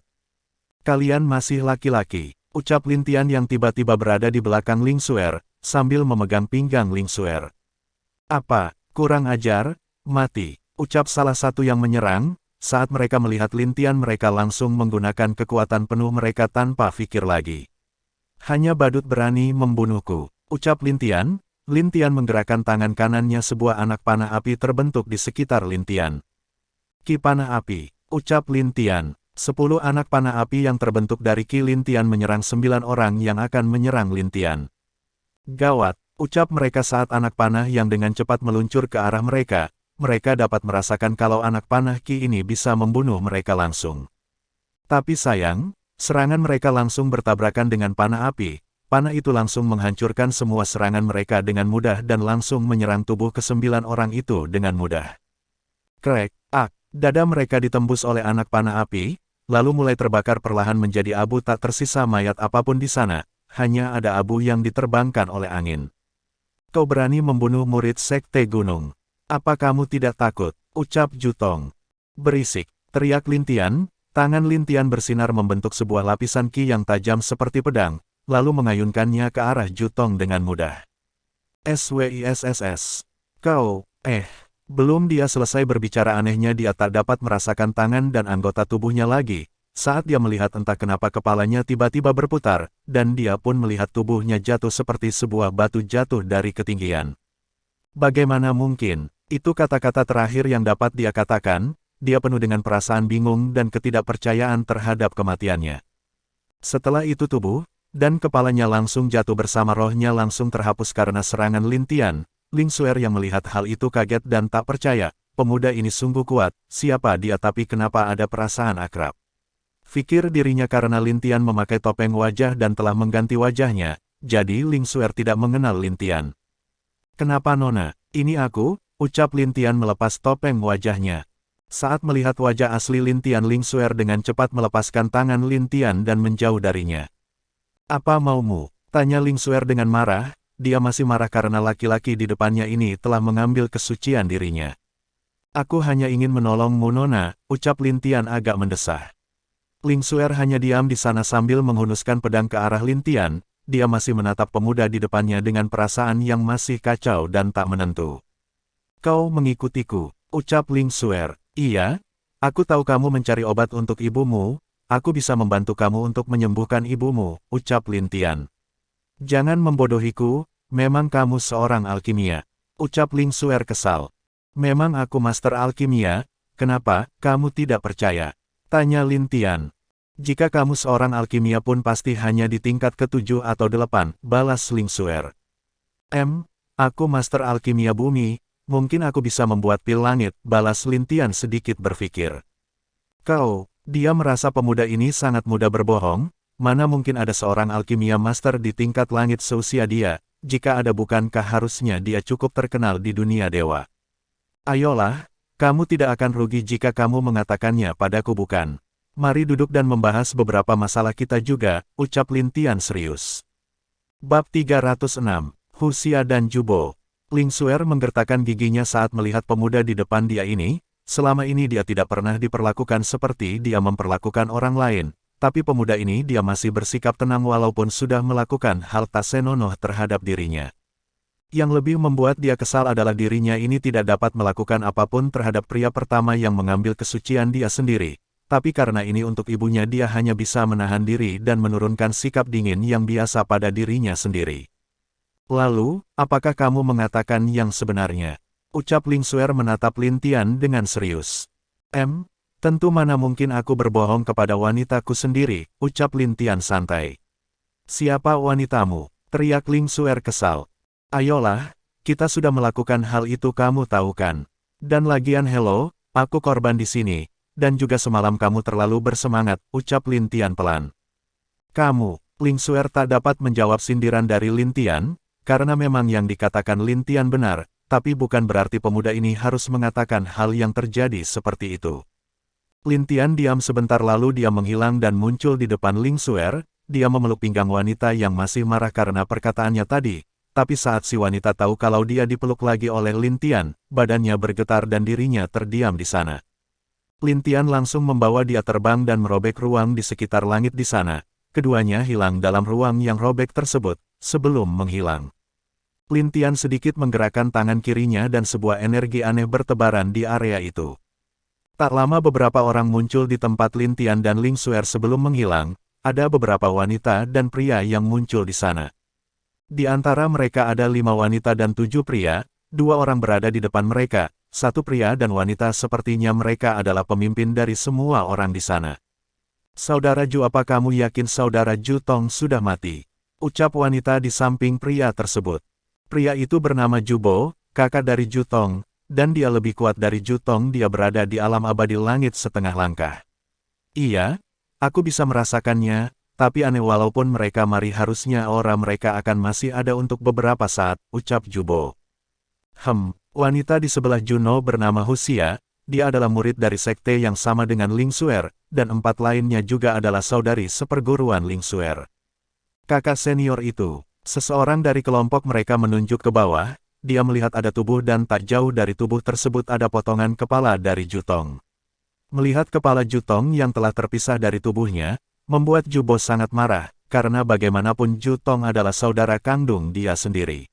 Kalian masih laki-laki, ucap Lin Tian yang tiba-tiba berada di belakang Ling Xuer, sambil memegang pinggang Ling Xuer. Apa, kurang ajar, mati, ucap salah satu yang menyerang. Saat mereka melihat Lin Tian mereka langsung menggunakan kekuatan penuh mereka tanpa pikir lagi. Hanya badut berani membunuhku, ucap Lin Tian. Lin Tian menggerakkan tangan kanannya, sebuah anak panah api terbentuk di sekitar Lin Tian. Ki panah api, ucap Lin Tian. 10 anak panah api yang terbentuk dari Ki Lin Tian menyerang 9 orang yang akan menyerang Lin Tian. Gawat, ucap mereka saat anak panah yang dengan cepat meluncur ke arah mereka. Mereka dapat merasakan kalau anak panah Ki ini bisa membunuh mereka langsung. Tapi sayang, serangan mereka langsung bertabrakan dengan panah api. panah itu langsung menghancurkan semua serangan mereka dengan mudah dan langsung menyerang tubuh ke-9 orang itu dengan mudah. Krek, ak, dada mereka ditembus oleh anak panah api, lalu mulai terbakar perlahan menjadi abu, tak tersisa mayat apapun di sana, hanya ada abu yang diterbangkan oleh angin. Kau berani membunuh murid Sekte Gunung? Apa kamu tidak takut? Ucap Jutong. Berisik, teriak Lin Tian. Tangan Lin Tian bersinar membentuk sebuah lapisan ki yang tajam seperti pedang, lalu mengayunkannya ke arah Jutong dengan mudah. SWISSS. Kau, belum dia selesai berbicara anehnya dia tak dapat merasakan tangan dan anggota tubuhnya lagi, saat dia melihat entah kenapa kepalanya tiba-tiba berputar, dan dia pun melihat tubuhnya jatuh seperti sebuah batu jatuh dari ketinggian. Bagaimana mungkin? Itu kata-kata terakhir yang dapat dia katakan. Dia penuh dengan perasaan bingung dan ketidakpercayaan terhadap kematiannya. Setelah itu tubuh dan kepalanya langsung jatuh bersama rohnya langsung terhapus karena serangan Lin Tian. Ling Xuer yang melihat hal itu kaget dan tak percaya, pemuda ini sungguh kuat, siapa dia tapi kenapa ada perasaan akrab? Fikir dirinya karena Lin Tian memakai topeng wajah dan telah mengganti wajahnya, jadi Ling Xuer tidak mengenal Lin Tian. Kenapa Nona? Ini aku, ucap Lin Tian melepas topeng wajahnya. Saat melihat wajah asli Lin Tian, Ling Xuer dengan cepat melepaskan tangan Lin Tian dan menjauh darinya. Apa maumu? Tanya Ling Xuer dengan marah, dia masih marah karena laki-laki di depannya ini telah mengambil kesucian dirinya. Aku hanya ingin menolongmu Nona, ucap Lin Tian agak mendesah. Ling Xuer hanya diam di sana sambil menghunuskan pedang ke arah Lin Tian, dia masih menatap pemuda di depannya dengan perasaan yang masih kacau dan tak menentu. Kau mengikutiku, ucap Ling Xuer. Iya, aku tahu kamu mencari obat untuk ibumu, aku bisa membantu kamu untuk menyembuhkan ibumu, ucap Lin Tian. Jangan membodohiku, memang kamu seorang alkimia, ucap Ling Xuer kesal. Memang aku master alkimia, kenapa kamu tidak percaya? Tanya Lin Tian. Jika kamu seorang alkimia pun pasti hanya di tingkat ke-7 atau 8, balas Ling Xuer. Aku master alkimia bumi. Mungkin aku bisa membuat pil langit, balas Lin Tian sedikit berpikir. Dia merasa pemuda ini sangat mudah berbohong, mana mungkin ada seorang alkimia master di tingkat langit seusia dia, jika ada bukankah harusnya dia cukup terkenal di dunia dewa. Ayolah, kamu tidak akan rugi jika kamu mengatakannya padaku bukan. Mari duduk dan membahas beberapa masalah kita juga, ucap Lin Tian serius. Bab 306, Huxia dan Jubo. Ling Xuer menggertakkan giginya saat melihat pemuda di depan dia ini, selama ini dia tidak pernah diperlakukan seperti dia memperlakukan orang lain, tapi pemuda ini dia masih bersikap tenang walaupun sudah melakukan hal tak senonoh terhadap dirinya. Yang lebih membuat dia kesal adalah dirinya ini tidak dapat melakukan apapun terhadap pria pertama yang mengambil kesucian dia sendiri, tapi karena ini untuk ibunya dia hanya bisa menahan diri dan menurunkan sikap dingin yang biasa pada dirinya sendiri. Lalu, apakah kamu mengatakan yang sebenarnya? Ucap Ling Xuer menatap Lin Tian dengan serius. Tentu mana mungkin aku berbohong kepada wanitaku sendiri, ucap Lin Tian santai. Siapa wanitamu? Teriak Ling Xuer kesal. Ayolah, kita sudah melakukan hal itu kamu tahu kan? Dan lagian hello, aku korban di sini, dan juga semalam kamu terlalu bersemangat, ucap Lin Tian pelan. Kamu, Ling Xuer tak dapat menjawab sindiran dari Lin Tian, karena memang yang dikatakan Lin Tian benar, tapi bukan berarti pemuda ini harus mengatakan hal yang terjadi seperti itu. Lin Tian diam sebentar lalu dia menghilang dan muncul di depan Ling Xuer, dia memeluk pinggang wanita yang masih marah karena perkataannya tadi, tapi saat si wanita tahu kalau dia dipeluk lagi oleh Lin Tian, badannya bergetar dan dirinya terdiam di sana. Lin Tian langsung membawa dia terbang dan merobek ruang di sekitar langit di sana, keduanya hilang dalam ruang yang robek tersebut, sebelum menghilang. Lin Tian sedikit menggerakkan tangan kirinya dan sebuah energi aneh bertebaran di area itu. Tak lama beberapa orang muncul di tempat Lin Tian dan Ling Xuer sebelum menghilang, ada beberapa wanita dan pria yang muncul di sana. Di antara mereka ada 5 wanita dan 7 pria, 2 orang berada di depan mereka, 1 pria dan wanita sepertinya mereka adalah pemimpin dari semua orang di sana. Saudara Ju, apa kamu yakin saudara Ju Tong sudah mati? Ucap wanita di samping pria tersebut. Pria itu bernama Jubo, kakak dari Ju Tong, dan dia lebih kuat dari Ju Tong. Dia berada di alam abadi langit setengah langkah. Iya, aku bisa merasakannya, tapi aneh walaupun mereka mari harusnya aura mereka akan masih ada untuk beberapa saat, ucap Jubo. Wanita di sebelah Juno bernama Huxia, dia adalah murid dari sekte yang sama dengan Ling Xuer, dan 4 lainnya juga adalah saudari seperguruan Ling Xuer. Kakak senior itu, seseorang dari kelompok mereka menunjuk ke bawah, dia melihat ada tubuh dan tak jauh dari tubuh tersebut ada potongan kepala dari Jutong. Melihat kepala Jutong yang telah terpisah dari tubuhnya, membuat Jubo sangat marah, karena bagaimanapun Jutong adalah saudara kandung dia sendiri.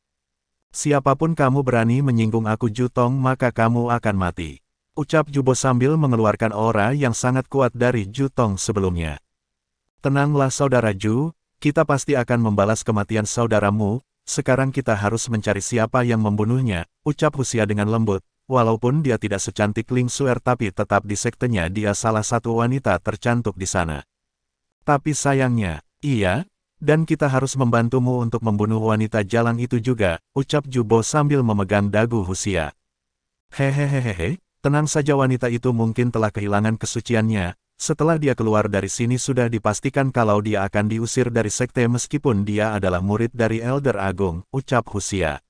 Siapapun kamu berani menyinggung aku Jutong maka kamu akan mati. Ucap Jubo sambil mengeluarkan aura yang sangat kuat dari Jutong sebelumnya. Tenanglah saudara Ju, kita pasti akan membalas kematian saudaramu. Sekarang kita harus mencari siapa yang membunuhnya, ucap Huxia dengan lembut, walaupun dia tidak secantik Ling Xuer tapi tetap di sektenya dia salah satu wanita tercantik di sana. Tapi sayangnya, iya, dan kita harus membantumu untuk membunuh wanita jalang itu juga, ucap Jubo sambil memegang dagu Huxia. Hehehehe, tenang saja wanita itu mungkin telah kehilangan kesuciannya. Setelah dia keluar dari sini sudah dipastikan kalau dia akan diusir dari sekte meskipun dia adalah murid dari Elder Agung, ucap Huxia.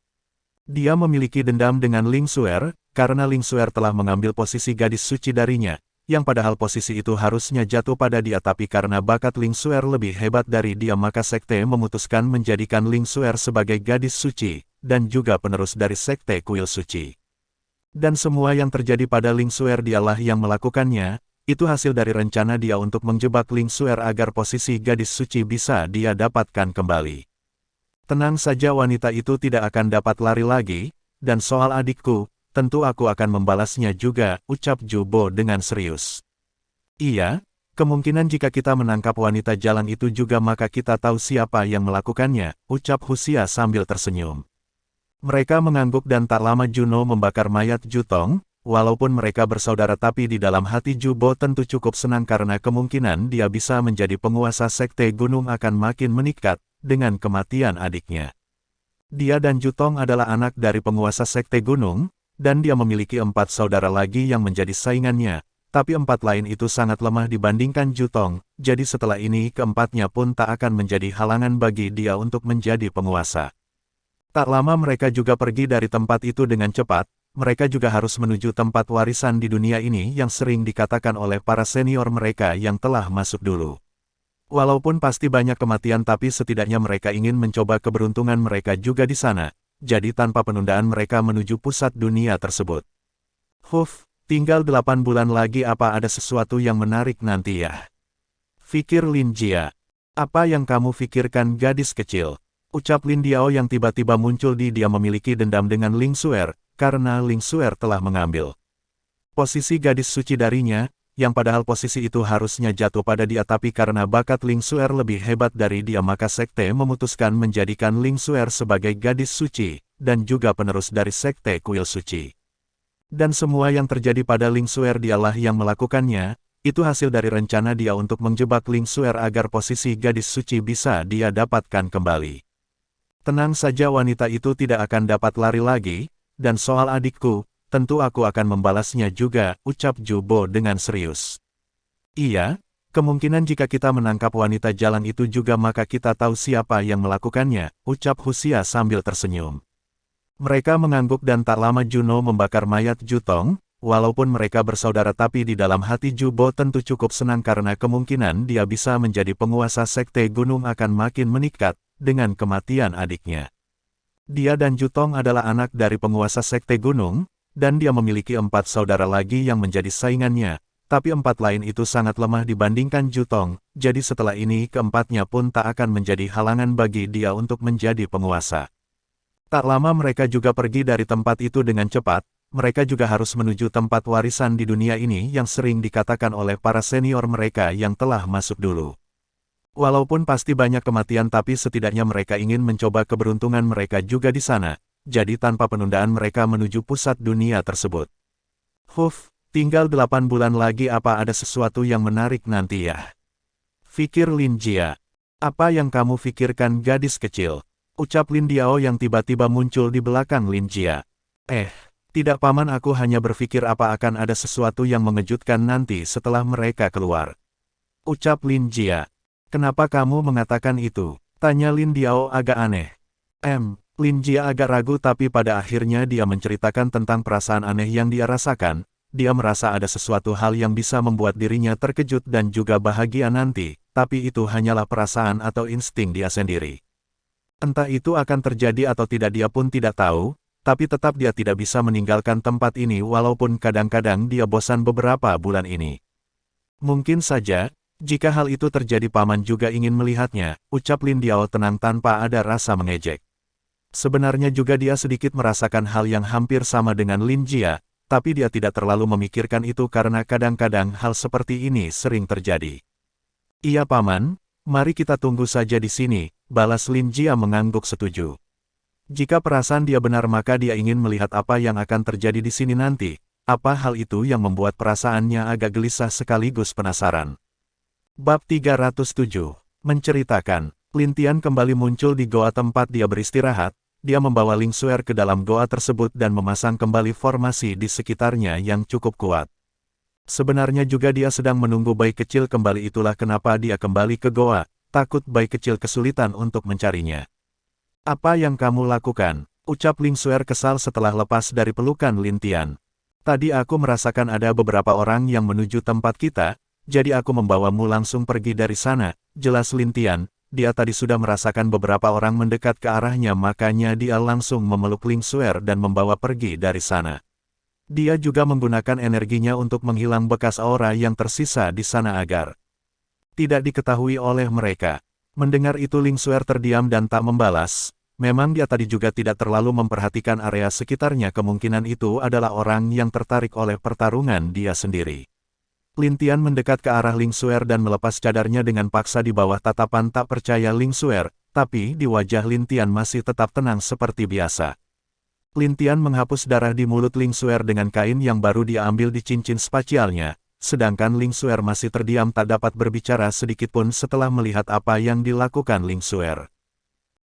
Dia memiliki dendam dengan Ling Xuer, karena Ling Xuer telah mengambil posisi gadis suci darinya, yang padahal posisi itu harusnya jatuh pada dia tapi karena bakat Ling Xuer lebih hebat dari dia maka sekte memutuskan menjadikan Ling Xuer sebagai gadis suci, dan juga penerus dari sekte kuil suci. Dan semua yang terjadi pada Ling Xuer dialah yang melakukannya. Itu hasil dari rencana dia untuk menjebak Ling Xuer agar posisi gadis suci bisa dia dapatkan kembali. Tenang saja wanita itu tidak akan dapat lari lagi, dan soal adikku, tentu aku akan membalasnya juga, ucap Jubo dengan serius. Iya, kemungkinan jika kita menangkap wanita jalang itu juga maka kita tahu siapa yang melakukannya, ucap Huxia sambil tersenyum. Mereka mengangguk dan tak lama Juno membakar mayat Jutong. Walaupun mereka bersaudara tapi di dalam hati Jubo tentu cukup senang karena kemungkinan dia bisa menjadi penguasa sekte gunung akan makin meningkat dengan kematian adiknya. Dia dan Jutong adalah anak dari penguasa sekte gunung, dan dia memiliki 4 saudara lagi yang menjadi saingannya, tapi 4 lain itu sangat lemah dibandingkan Jutong, jadi setelah ini keempatnya pun tak akan menjadi halangan bagi dia untuk menjadi penguasa. Tak lama mereka juga pergi dari tempat itu dengan cepat. Mereka juga harus menuju tempat warisan di dunia ini yang sering dikatakan oleh para senior mereka yang telah masuk dulu. Walaupun pasti banyak kematian tapi setidaknya mereka ingin mencoba keberuntungan mereka juga di sana, jadi tanpa penundaan mereka menuju pusat dunia tersebut. Tinggal 8 bulan lagi apa ada sesuatu yang menarik nanti ya? Fikir Lin Jia. Apa yang kamu pikirkan gadis kecil? Ucap Lin Diao yang tiba-tiba muncul dia memiliki dendam dengan Ling Xuer. Karena Ling Xuer telah mengambil posisi gadis suci darinya, yang padahal posisi itu harusnya jatuh pada dia tapi karena bakat Ling Xuer lebih hebat dari dia maka sekte memutuskan menjadikan Ling Xuer sebagai gadis suci, dan juga penerus dari sekte kuil suci. Dan semua yang terjadi pada Ling Xuer dialah yang melakukannya, itu hasil dari rencana dia untuk menjebak Ling Xuer agar posisi gadis suci bisa dia dapatkan kembali. Tenang saja wanita itu tidak akan dapat lari lagi. Dan soal adikku, tentu aku akan membalasnya juga, ucap Jubo dengan serius. Iya, kemungkinan jika kita menangkap wanita jalang itu juga maka kita tahu siapa yang melakukannya, ucap Huxia sambil tersenyum. Mereka mengangguk dan tak lama Juno membakar mayat Jutong, walaupun mereka bersaudara tapi di dalam hati Jubo tentu cukup senang karena kemungkinan dia bisa menjadi penguasa sekte gunung akan makin meningkat, dengan kematian adiknya. Dia dan Jutong adalah anak dari penguasa sekte gunung, dan dia memiliki 4 saudara lagi yang menjadi saingannya, tapi 4 lain itu sangat lemah dibandingkan Jutong, jadi setelah ini keempatnya pun tak akan menjadi halangan bagi dia untuk menjadi penguasa. Tak lama mereka juga pergi dari tempat itu dengan cepat, mereka juga harus menuju tempat warisan di dunia ini yang sering dikatakan oleh para senior mereka yang telah masuk dulu. Walaupun pasti banyak kematian tapi setidaknya mereka ingin mencoba keberuntungan mereka juga di sana, jadi tanpa penundaan mereka menuju pusat dunia tersebut. Tinggal 8 bulan lagi apa ada sesuatu yang menarik nanti ya? Fikir Lin Jia. Apa yang kamu pikirkan gadis kecil? Ucap Lin Diao yang tiba-tiba muncul di belakang Lin Jia. Tidak paman aku hanya berpikir apa akan ada sesuatu yang mengejutkan nanti setelah mereka keluar. Ucap Lin Jia. Kenapa kamu mengatakan itu? Tanya Lin Diao agak aneh. Lin Jia agak ragu tapi pada akhirnya dia menceritakan tentang perasaan aneh yang dia rasakan. Dia merasa ada sesuatu hal yang bisa membuat dirinya terkejut dan juga bahagia nanti, tapi itu hanyalah perasaan atau insting dia sendiri. Entah itu akan terjadi atau tidak dia pun tidak tahu, tapi tetap dia tidak bisa meninggalkan tempat ini walaupun kadang-kadang dia bosan beberapa bulan ini. Mungkin saja, jika hal itu terjadi paman juga ingin melihatnya, ucap Lin Diao tenang tanpa ada rasa mengejek. Sebenarnya juga dia sedikit merasakan hal yang hampir sama dengan Lin Jia, tapi dia tidak terlalu memikirkan itu karena kadang-kadang hal seperti ini sering terjadi. Iya paman, mari kita tunggu saja di sini, balas Lin Jia mengangguk setuju. Jika perasaan dia benar maka dia ingin melihat apa yang akan terjadi di sini nanti, apa hal itu yang membuat perasaannya agak gelisah sekaligus penasaran. Bab 307, menceritakan, Lin Tian kembali muncul di goa tempat dia beristirahat. Dia membawa Ling Xuer ke dalam goa tersebut dan memasang kembali formasi di sekitarnya yang cukup kuat. Sebenarnya juga dia sedang menunggu bayi kecil kembali, itulah kenapa dia kembali ke goa, takut bayi kecil kesulitan untuk mencarinya. Apa yang kamu lakukan? Ucap Ling Xuer kesal setelah lepas dari pelukan Lin Tian. Tadi aku merasakan ada beberapa orang yang menuju tempat kita, jadi aku membawamu langsung pergi dari sana, jelas Lin Tian. Dia tadi sudah merasakan beberapa orang mendekat ke arahnya makanya dia langsung memeluk Ling Xuer dan membawa pergi dari sana. Dia juga menggunakan energinya untuk menghilang bekas aura yang tersisa di sana agar tidak diketahui oleh mereka. Mendengar itu Ling Xuer terdiam dan tak membalas. Memang dia tadi juga tidak terlalu memperhatikan area sekitarnya, kemungkinan itu adalah orang yang tertarik oleh pertarungan dia sendiri. Lin Tian mendekat ke arah Ling Xuer dan melepas cadarnya dengan paksa di bawah tatapan tak percaya Ling Xuer, tapi di wajah Lin Tian masih tetap tenang seperti biasa. Lin Tian menghapus darah di mulut Ling Xuer dengan kain yang baru dia ambil di cincin spasialnya, sedangkan Ling Xuer masih terdiam tak dapat berbicara sedikitpun setelah melihat apa yang dilakukan Ling Xuer.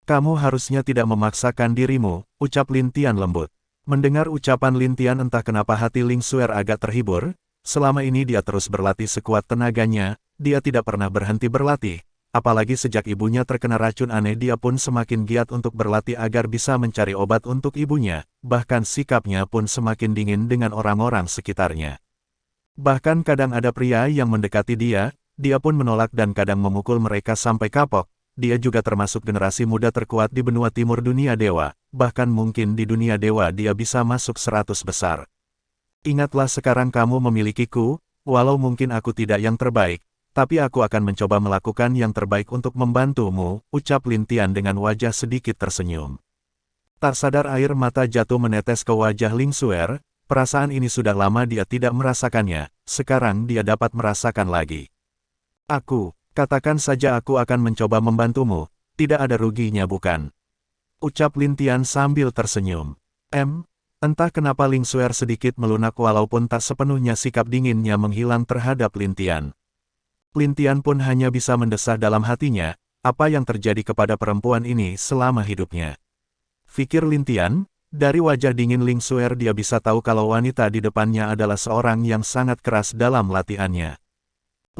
Kamu harusnya tidak memaksakan dirimu, ucap Lin Tian lembut. Mendengar ucapan Lin Tian entah kenapa hati Ling Xuer agak terhibur. Selama ini dia terus berlatih sekuat tenaganya, dia tidak pernah berhenti berlatih, apalagi sejak ibunya terkena racun aneh dia pun semakin giat untuk berlatih agar bisa mencari obat untuk ibunya, bahkan sikapnya pun semakin dingin dengan orang-orang sekitarnya. Bahkan kadang ada pria yang mendekati dia pun menolak dan kadang memukul mereka sampai kapok. Dia juga termasuk generasi muda terkuat di benua timur dunia dewa, bahkan mungkin di dunia dewa dia bisa masuk 100 besar. Ingatlah sekarang kamu memilikiku, walau mungkin aku tidak yang terbaik, tapi aku akan mencoba melakukan yang terbaik untuk membantumu, ucap Lin Tian dengan wajah sedikit tersenyum. Tak sadar air mata jatuh menetes ke wajah Ling Xuer, perasaan ini sudah lama dia tidak merasakannya, sekarang dia dapat merasakan lagi. Katakan saja aku akan mencoba membantumu, tidak ada ruginya bukan? Ucap Lin Tian sambil tersenyum. Entah kenapa Ling Xuer sedikit melunak walaupun tak sepenuhnya sikap dinginnya menghilang terhadap Lin Tian. Lin Tian pun hanya bisa mendesah dalam hatinya, apa yang terjadi kepada perempuan ini selama hidupnya. Fikir Lin Tian, dari wajah dingin Ling Xuer dia bisa tahu kalau wanita di depannya adalah seorang yang sangat keras dalam latihannya.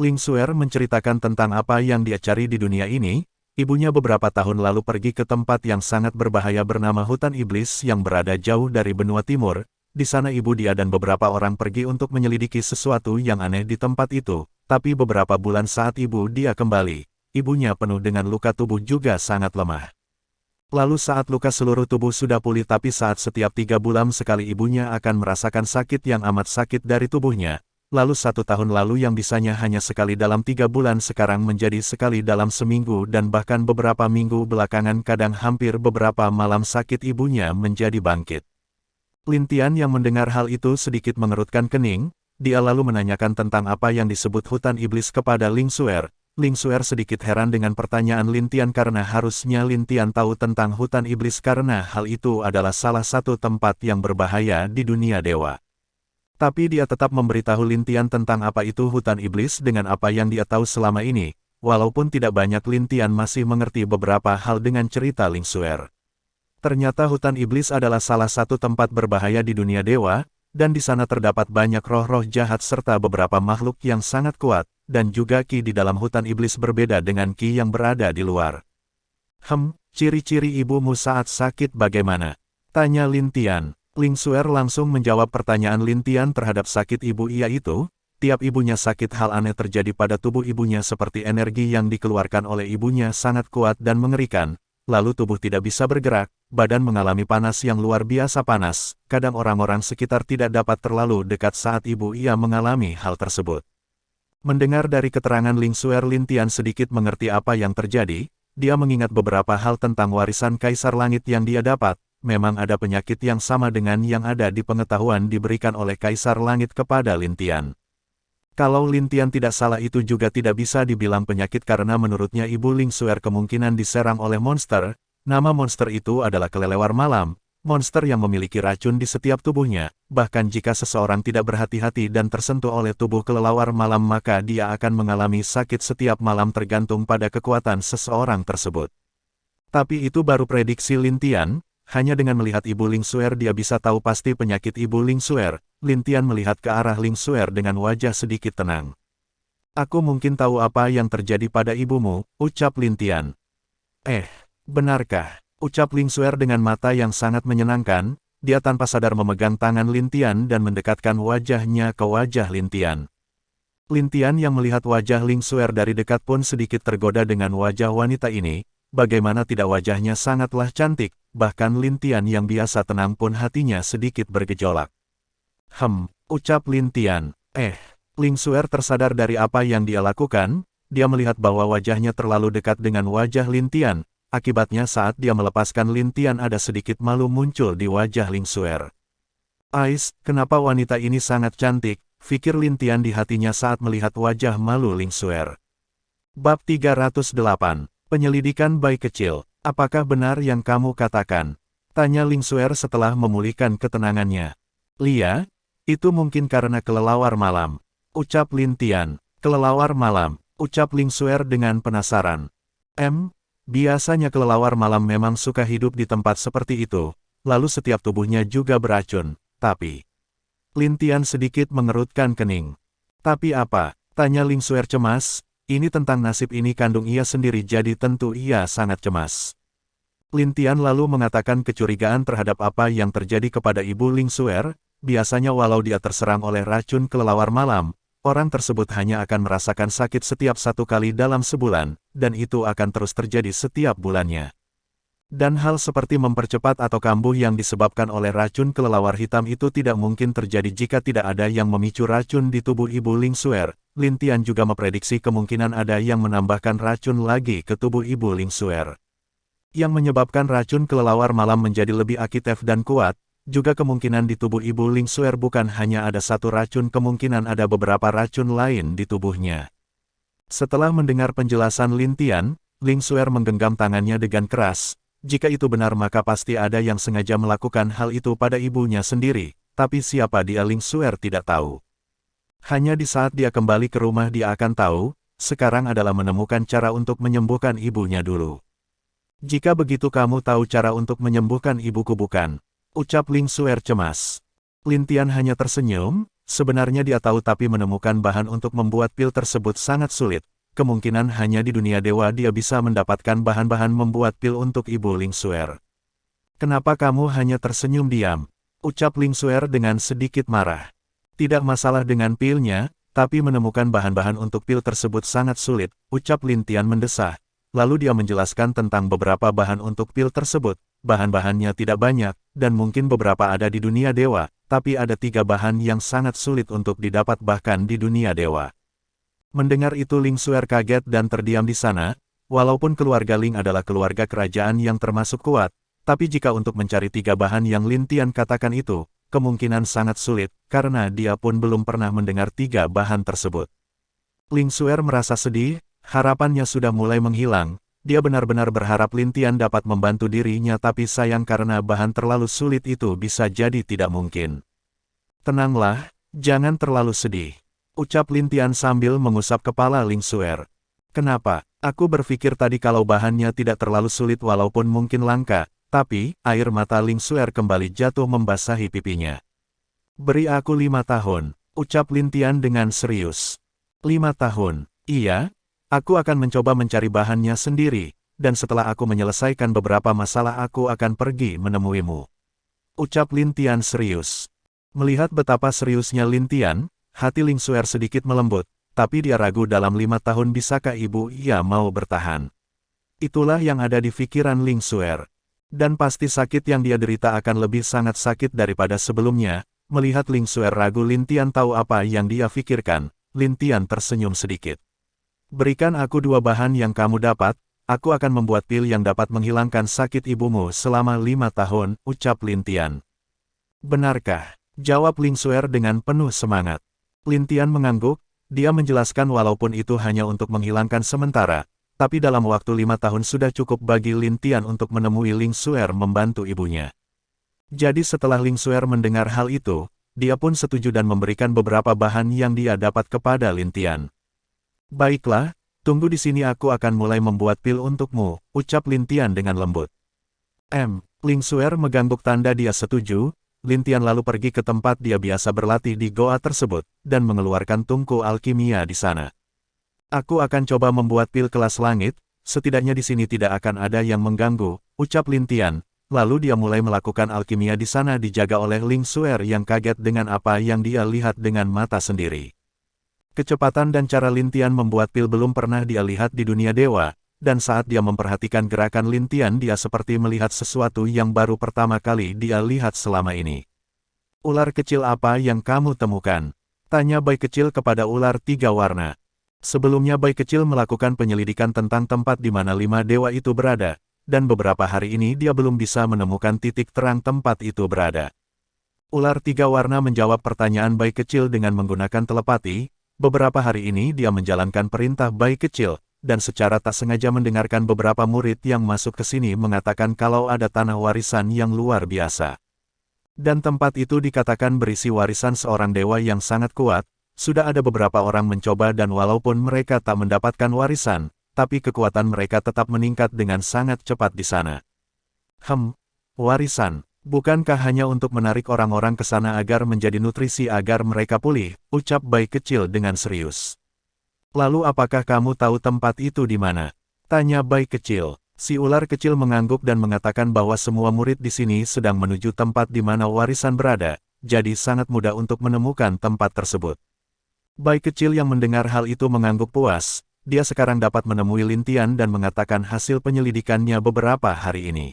Ling Xuer menceritakan tentang apa yang dia cari di dunia ini. Ibunya beberapa tahun lalu pergi ke tempat yang sangat berbahaya bernama Hutan Iblis yang berada jauh dari benua timur. Di sana ibu dia dan beberapa orang pergi untuk menyelidiki sesuatu yang aneh di tempat itu. Tapi beberapa bulan saat ibu dia kembali, ibunya penuh dengan luka, tubuh juga sangat lemah. Lalu saat luka seluruh tubuh sudah pulih, tapi saat setiap 3 bulan sekali ibunya akan merasakan sakit yang amat sakit dari tubuhnya. Lalu 1 tahun lalu yang bisanya hanya sekali dalam 3 bulan sekarang menjadi sekali dalam seminggu dan bahkan beberapa minggu belakangan kadang hampir beberapa malam sakit ibunya menjadi bangkit. Lin Tian yang mendengar hal itu sedikit mengerutkan kening, dia lalu menanyakan tentang apa yang disebut Hutan Iblis kepada Ling Xuer. Ling Xuer sedikit heran dengan pertanyaan Lin Tian karena harusnya Lin Tian tahu tentang Hutan Iblis karena hal itu adalah salah satu tempat yang berbahaya di dunia dewa. Tapi dia tetap memberitahu Lin Tian tentang apa itu Hutan Iblis dengan apa yang dia tahu selama ini, walaupun tidak banyak Lin Tian masih mengerti beberapa hal dengan cerita Ling Xuer. Ternyata Hutan Iblis adalah salah satu tempat berbahaya di dunia dewa, dan di sana terdapat banyak roh-roh jahat serta beberapa makhluk yang sangat kuat. dan juga Qi di dalam hutan iblis berbeda dengan Qi yang berada di luar. Ciri-ciri ibumu saat sakit bagaimana? Tanya Lin Tian. Ling Xuer langsung menjawab pertanyaan Lin Tian terhadap sakit ibu ia itu. Tiap ibunya sakit, hal aneh terjadi pada tubuh ibunya seperti energi yang dikeluarkan oleh ibunya sangat kuat dan mengerikan. Lalu tubuh tidak bisa bergerak, badan mengalami panas yang luar biasa panas. Kadang orang-orang sekitar tidak dapat terlalu dekat saat ibu ia mengalami hal tersebut. Mendengar dari keterangan Ling Xuer, Lin Tian sedikit mengerti apa yang terjadi. Dia mengingat beberapa hal tentang warisan Kaisar Langit yang dia dapat. Memang ada penyakit yang sama dengan yang ada di pengetahuan diberikan oleh Kaisar Langit kepada Lin Tian. Kalau Lin Tian tidak salah, itu juga tidak bisa dibilang penyakit karena menurutnya ibu Ling Xuer kemungkinan diserang oleh monster. Nama monster itu adalah kelelawar malam, monster yang memiliki racun di setiap tubuhnya. Bahkan jika seseorang tidak berhati-hati dan tersentuh oleh tubuh kelelawar malam, maka dia akan mengalami sakit setiap malam tergantung pada kekuatan seseorang tersebut. Tapi itu baru prediksi Lin Tian. Hanya dengan melihat ibu Ling Xuer dia bisa tahu pasti penyakit ibu Ling Xuer. Lin Tian melihat ke arah Ling Xuer dengan wajah sedikit tenang. Aku mungkin tahu apa yang terjadi pada ibumu, ucap Lin Tian. Benarkah? Ucap Ling Xuer dengan mata yang sangat menyenangkan. Dia tanpa sadar memegang tangan Lin Tian dan mendekatkan wajahnya ke wajah Lin Tian. Lin Tian yang melihat wajah Ling Xuer dari dekat pun sedikit tergoda dengan wajah wanita ini. Bagaimana tidak, wajahnya sangatlah cantik, bahkan Lin Tian yang biasa tenang pun hatinya sedikit bergejolak. Ucap Lin Tian. Ling Xuer tersadar dari apa yang dia lakukan. Dia melihat bahwa wajahnya terlalu dekat dengan wajah Lin Tian. Akibatnya saat dia melepaskan Lin Tian ada sedikit malu muncul di wajah Ling Xuer. Kenapa wanita ini sangat cantik, pikir Lin Tian di hatinya saat melihat wajah malu Ling Xuer. Bab 308. Penyelidikan bayi kecil. Apakah benar yang kamu katakan? Tanya Ling Xuer setelah memulihkan ketenangannya. Lia, itu mungkin karena kelelawar malam. Ucap Lin Tian. Kelelawar malam, ucap Ling Xuer dengan penasaran. Biasanya kelelawar malam memang suka hidup di tempat seperti itu, lalu setiap tubuhnya juga beracun, tapi... Lin Tian sedikit mengerutkan kening. Tapi apa? Tanya Ling Xuer cemas. Ini tentang nasib ini kandung ia sendiri, jadi tentu ia sangat cemas. Lin Tian lalu mengatakan kecurigaan terhadap apa yang terjadi kepada ibu Ling Xuer. Biasanya walau dia terserang oleh racun kelelawar malam, orang tersebut hanya akan merasakan sakit setiap 1 kali dalam sebulan, dan itu akan terus terjadi setiap bulannya. Dan hal seperti mempercepat atau kambuh yang disebabkan oleh racun kelelawar hitam itu tidak mungkin terjadi jika tidak ada yang memicu racun di tubuh ibu Ling Xuer. Lin Tian juga memprediksi kemungkinan ada yang menambahkan racun lagi ke tubuh ibu Ling Xuer. Yang menyebabkan racun kelelawar malam menjadi lebih aktif dan kuat, juga kemungkinan di tubuh ibu Ling Xuer bukan hanya ada satu racun, kemungkinan ada beberapa racun lain di tubuhnya. Setelah mendengar penjelasan Lin Tian, Ling Xuer menggenggam tangannya dengan keras. Jika itu benar maka pasti ada yang sengaja melakukan hal itu pada ibunya sendiri, tapi siapa dia Ling Xuer tidak tahu. Hanya di saat dia kembali ke rumah dia akan tahu, sekarang adalah menemukan cara untuk menyembuhkan ibunya dulu. Jika begitu kamu tahu cara untuk menyembuhkan ibuku bukan? Ucap Ling Xuer cemas. Lin Tian hanya tersenyum, sebenarnya dia tahu tapi menemukan bahan untuk membuat pil tersebut sangat sulit. Kemungkinan hanya di dunia dewa dia bisa mendapatkan bahan-bahan membuat pil untuk ibu Ling Xuer. Kenapa kamu hanya tersenyum diam? Ucap Ling Xuer dengan sedikit marah. Tidak masalah dengan pilnya, tapi menemukan bahan-bahan untuk pil tersebut sangat sulit, ucap Lin Tian mendesah. Lalu dia menjelaskan tentang beberapa bahan untuk pil tersebut. Bahan-bahannya tidak banyak, dan mungkin beberapa ada di dunia dewa, tapi ada 3 bahan yang sangat sulit untuk didapat bahkan di dunia dewa. Mendengar itu Ling Xuer kaget dan terdiam di sana. Walaupun keluarga Ling adalah keluarga kerajaan yang termasuk kuat, tapi jika untuk mencari 3 bahan yang Lin Tian katakan itu, kemungkinan sangat sulit, karena dia pun belum pernah mendengar 3 bahan tersebut. Ling Xuer merasa sedih, harapannya sudah mulai menghilang. Dia benar-benar berharap Lin Tian dapat membantu dirinya, tapi sayang karena bahan terlalu sulit itu bisa jadi tidak mungkin. Tenanglah, jangan terlalu sedih, ucap Lin Tian sambil mengusap kepala Ling Xuer. Kenapa? Aku berpikir tadi kalau bahannya tidak terlalu sulit walaupun mungkin langka. Tapi, air mata Ling Xuer kembali jatuh membasahi pipinya. Beri aku 5 tahun, ucap Lin Tian dengan serius. 5 tahun. Iya, aku akan mencoba mencari bahannya sendiri, dan setelah aku menyelesaikan beberapa masalah aku akan pergi menemuimu. Ucap Lin Tian serius. Melihat betapa seriusnya Lin Tian, hati Ling Xuer sedikit melembut, tapi dia ragu dalam 5 tahun bisakah ibu ia mau bertahan. Itulah yang ada di pikiran Ling Xuer. Dan pasti sakit yang dia derita akan lebih sangat sakit daripada sebelumnya. Melihat Ling Xuer ragu Lin Tian tahu apa yang dia pikirkan, Lin Tian tersenyum sedikit. Berikan aku 2 bahan yang kamu dapat, aku akan membuat pil yang dapat menghilangkan sakit ibumu selama 5 tahun, ucap Lin Tian. Benarkah? Jawab Ling Xuer dengan penuh semangat. Lin Tian mengangguk, dia menjelaskan walaupun itu hanya untuk menghilangkan sementara, tapi dalam waktu 5 tahun sudah cukup bagi Lin Tian untuk menemui Ling Xuer membantu ibunya. Jadi setelah Ling Xuer mendengar hal itu, dia pun setuju dan memberikan beberapa bahan yang dia dapat kepada Lin Tian. Baiklah, tunggu di sini aku akan mulai membuat pil untukmu, ucap Lin Tian dengan lembut. Ling Xuer mengangguk tanda dia setuju. Lin Tian lalu pergi ke tempat dia biasa berlatih di goa tersebut, dan mengeluarkan tungku alkimia di sana. Aku akan coba membuat pil kelas langit, setidaknya di sini tidak akan ada yang mengganggu, ucap Lin Tian. Lalu dia mulai melakukan alkimia di sana dijaga oleh Ling Xuer yang kaget dengan apa yang dia lihat dengan mata sendiri. Kecepatan dan cara Lin Tian membuat pil belum pernah dia lihat di dunia dewa, dan saat dia memperhatikan gerakan Lin Tian dia seperti melihat sesuatu yang baru pertama kali dia lihat selama ini. Ular kecil apa yang kamu temukan? Tanya bayi kecil kepada ular 3 warna. Sebelumnya bayi kecil melakukan penyelidikan tentang tempat di mana 5 dewa itu berada, dan beberapa hari ini dia belum bisa menemukan titik terang tempat itu berada. Ular 3 warna menjawab pertanyaan bayi kecil dengan menggunakan telepati. Beberapa hari ini dia menjalankan perintah bayi kecil, dan secara tak sengaja mendengarkan beberapa murid yang masuk ke sini mengatakan kalau ada tanah warisan yang luar biasa. Dan tempat itu dikatakan berisi warisan seorang dewa yang sangat kuat. Sudah ada beberapa orang mencoba dan walaupun mereka tak mendapatkan warisan, tapi kekuatan mereka tetap meningkat dengan sangat cepat di sana. Warisan. Bukankah hanya untuk menarik orang-orang ke sana agar menjadi nutrisi agar mereka pulih, ucap bayi kecil dengan serius. Lalu apakah kamu tahu tempat itu di mana? Tanya bayi kecil. Si ular kecil mengangguk dan mengatakan bahwa semua murid di sini sedang menuju tempat di mana warisan berada, jadi sangat mudah untuk menemukan tempat tersebut. Bayi kecil yang mendengar hal itu mengangguk puas, dia sekarang dapat menemui Lin Tian dan mengatakan hasil penyelidikannya beberapa hari ini.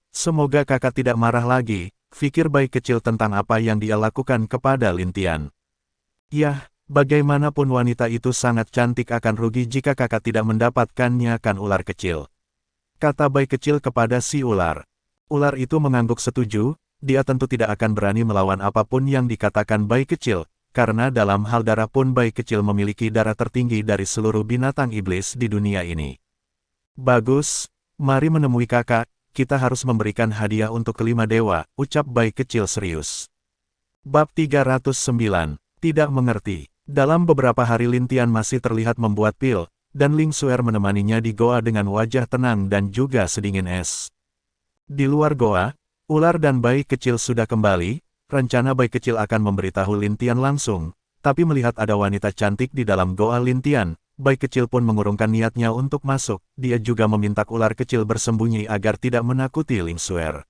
Semoga kakak tidak marah lagi, pikir bayi kecil tentang apa yang dia lakukan kepada Lin Tian. Yah, bagaimanapun wanita itu sangat cantik akan rugi jika kakak tidak mendapatkannya kan ular kecil. Kata bayi kecil kepada si ular. Ular itu mengangguk setuju, dia tentu tidak akan berani melawan apapun yang dikatakan bayi kecil, karena dalam hal darah pun bayi kecil memiliki darah tertinggi dari seluruh binatang iblis di dunia ini. Bagus, mari menemui kakak. Kita harus memberikan hadiah untuk kelima dewa, ucap bayi kecil serius. Bab 309. Tidak mengerti. Dalam beberapa hari Lin Tian masih terlihat membuat pil, dan Ling Xuer menemaninya di goa dengan wajah tenang dan juga sedingin es. Di luar goa, ular dan bayi kecil sudah kembali, rencana bayi kecil akan memberitahu Lin Tian langsung, tapi melihat ada wanita cantik di dalam goa Lin Tian, bayi kecil pun mengurungkan niatnya untuk masuk. Dia juga meminta ular kecil bersembunyi agar tidak menakuti Ling Xuer.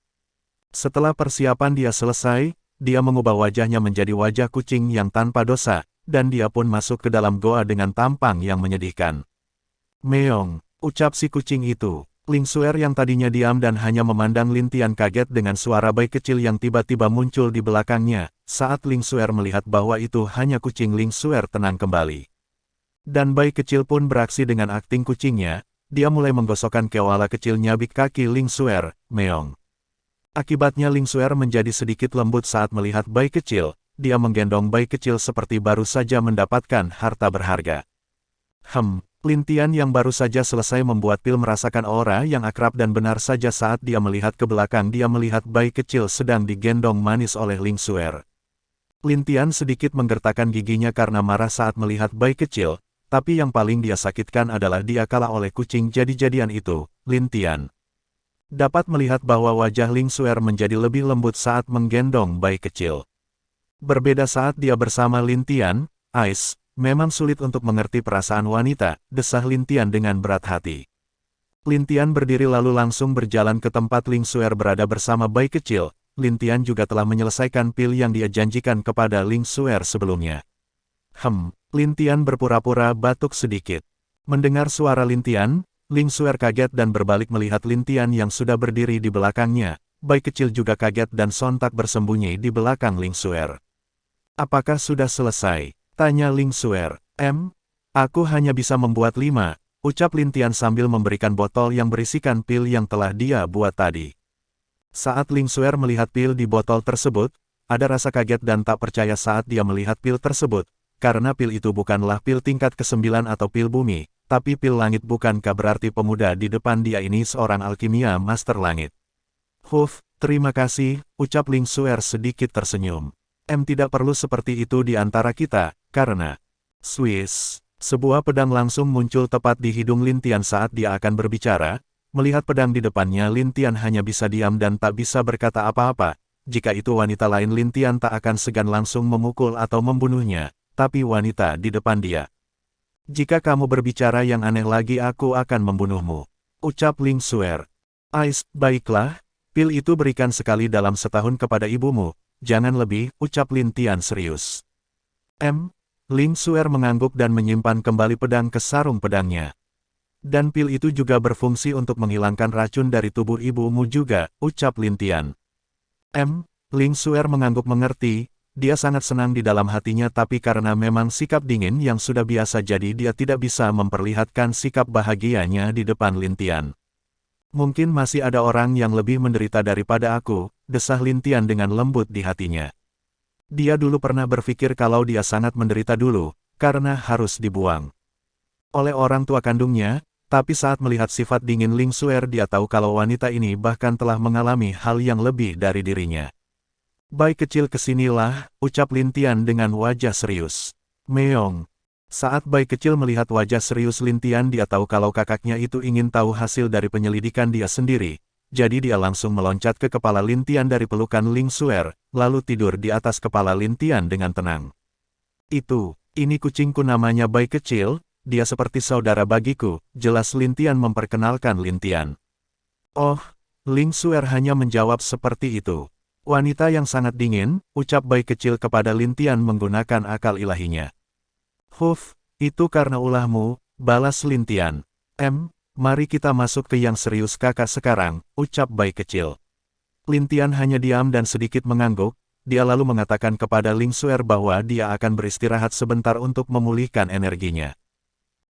Setelah persiapan dia selesai, dia mengubah wajahnya menjadi wajah kucing yang tanpa dosa, dan dia pun masuk ke dalam goa dengan tampang yang menyedihkan. Meong, ucap si kucing itu. Ling Xuer yang tadinya diam dan hanya memandang Lin Tian kaget dengan suara bayi kecil yang tiba-tiba muncul di belakangnya. Saat Ling Xuer melihat bahwa itu hanya kucing, Ling Xuer tenang kembali. Dan bayi kecil pun beraksi dengan akting kucingnya, dia mulai menggosokkan kepala kecil nyabik kaki Ling Xuer, Meong. Akibatnya Ling Xuer menjadi sedikit lembut saat melihat bayi kecil, dia menggendong bayi kecil seperti baru saja mendapatkan harta berharga. Lin Tian yang baru saja selesai membuat pil merasakan aura yang akrab dan benar saja saat dia melihat ke belakang dia melihat bayi kecil sedang digendong manis oleh Ling Xuer. Lin Tian sedikit menggertakkan giginya karena marah saat melihat bayi kecil, tapi yang paling dia sakitkan adalah dia kalah oleh kucing jadi-jadian itu, Lin Tian. Dapat melihat bahwa wajah Ling Xuer menjadi lebih lembut saat menggendong bayi kecil. Berbeda saat dia bersama Lin Tian, Ice, Memang sulit untuk mengerti perasaan wanita, desah Lin Tian dengan berat hati. Lin Tian berdiri lalu langsung berjalan ke tempat Ling Xuer berada bersama bayi kecil. Lin Tian juga telah menyelesaikan pil yang dia janjikan kepada Ling Xuer sebelumnya. Lin Tian berpura-pura batuk sedikit. Mendengar suara Lin Tian, Ling Xuer kaget dan berbalik melihat Lin Tian yang sudah berdiri di belakangnya. Bayi kecil juga kaget dan sontak bersembunyi di belakang Ling Xuer. Apakah sudah selesai? Tanya Ling Xuer. Aku hanya bisa membuat 5, ucap Lin Tian sambil memberikan botol yang berisikan pil yang telah dia buat tadi. Saat Ling Xuer melihat pil di botol tersebut, ada rasa kaget dan tak percaya saat dia melihat pil tersebut, karena pil itu bukanlah pil tingkat ke-9 atau pil bumi, tapi pil langit. Bukankah berarti pemuda di depan dia ini seorang alkimia master langit? Terima kasih, ucap Ling Xuer sedikit tersenyum. Tidak perlu seperti itu di antara kita, karena... sebuah pedang langsung muncul tepat di hidung Lin Tian saat dia akan berbicara. Melihat pedang di depannya, Lin Tian hanya bisa diam dan tak bisa berkata apa-apa. Jika itu wanita lain, Lin Tian tak akan segan langsung memukul atau membunuhnya, tapi wanita di depan dia. Jika kamu berbicara yang aneh lagi, aku akan membunuhmu, ucap Ling Xuer. Baiklah, pil itu berikan sekali dalam setahun kepada ibumu. Jangan lebih, ucap Lin Tian serius. Ling Xuer mengangguk dan menyimpan kembali pedang ke sarung pedangnya. Dan pil itu juga berfungsi untuk menghilangkan racun dari tubuh ibumu juga, ucap Lin Tian. Ling Xuer mengangguk mengerti, dia sangat senang di dalam hatinya, tapi karena memang sikap dingin yang sudah biasa jadi dia tidak bisa memperlihatkan sikap bahagianya di depan Lin Tian. Mungkin masih ada orang yang lebih menderita daripada aku, desah Lin Tian dengan lembut di hatinya. Dia dulu pernah berpikir kalau dia sangat menderita dulu, karena harus dibuang oleh orang tua kandungnya, tapi saat melihat sifat dingin Ling Xuer dia tahu kalau wanita ini bahkan telah mengalami hal yang lebih dari dirinya. Bayi kecil kesinilah, ucap Lin Tian dengan wajah serius. Meong. Saat bayi kecil melihat wajah serius Lin Tian, dia tahu kalau kakaknya itu ingin tahu hasil dari penyelidikan dia sendiri. Jadi dia langsung meloncat ke kepala Lin Tian dari pelukan Ling Xuer, lalu tidur di atas kepala Lin Tian dengan tenang. Ini kucingku, namanya bayi kecil, dia seperti saudara bagiku, jelas Lin Tian memperkenalkan Lin Tian. Oh, Ling Xuer hanya menjawab seperti itu. Wanita yang sangat dingin, ucap bayi kecil kepada Lin Tian menggunakan akal ilahinya. Itu karena ulahmu, balas Lin Tian. Mari kita masuk ke yang serius kakak sekarang, ucap bayi kecil. Lin Tian hanya diam dan sedikit mengangguk, dia lalu mengatakan kepada Ling Xuer bahwa dia akan beristirahat sebentar untuk memulihkan energinya.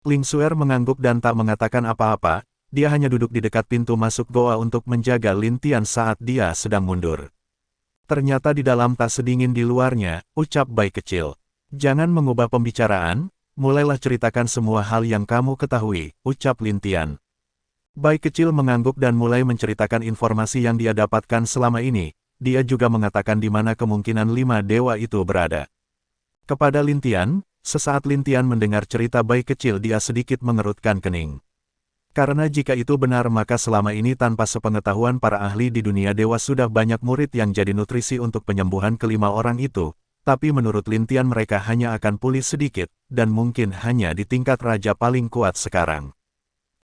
Ling Xuer mengangguk dan tak mengatakan apa-apa, dia hanya duduk di dekat pintu masuk goa untuk menjaga Lin Tian saat dia sedang mundur. Ternyata di dalam tak sedingin di luarnya, ucap bayi kecil. Jangan mengubah pembicaraan, mulailah ceritakan semua hal yang kamu ketahui, ucap Lin Tian. Bayi kecil mengangguk dan mulai menceritakan informasi yang dia dapatkan selama ini. Dia juga mengatakan di mana kemungkinan 5 dewa itu berada. Kepada Lin Tian, sesaat Lin Tian mendengar cerita bayi kecil, dia sedikit mengerutkan kening. Karena jika itu benar, maka selama ini tanpa sepengetahuan para ahli di dunia dewa sudah banyak murid yang jadi nutrisi untuk penyembuhan kelima orang itu. Tapi menurut Lin Tian mereka hanya akan pulih sedikit, dan mungkin hanya di tingkat raja paling kuat sekarang.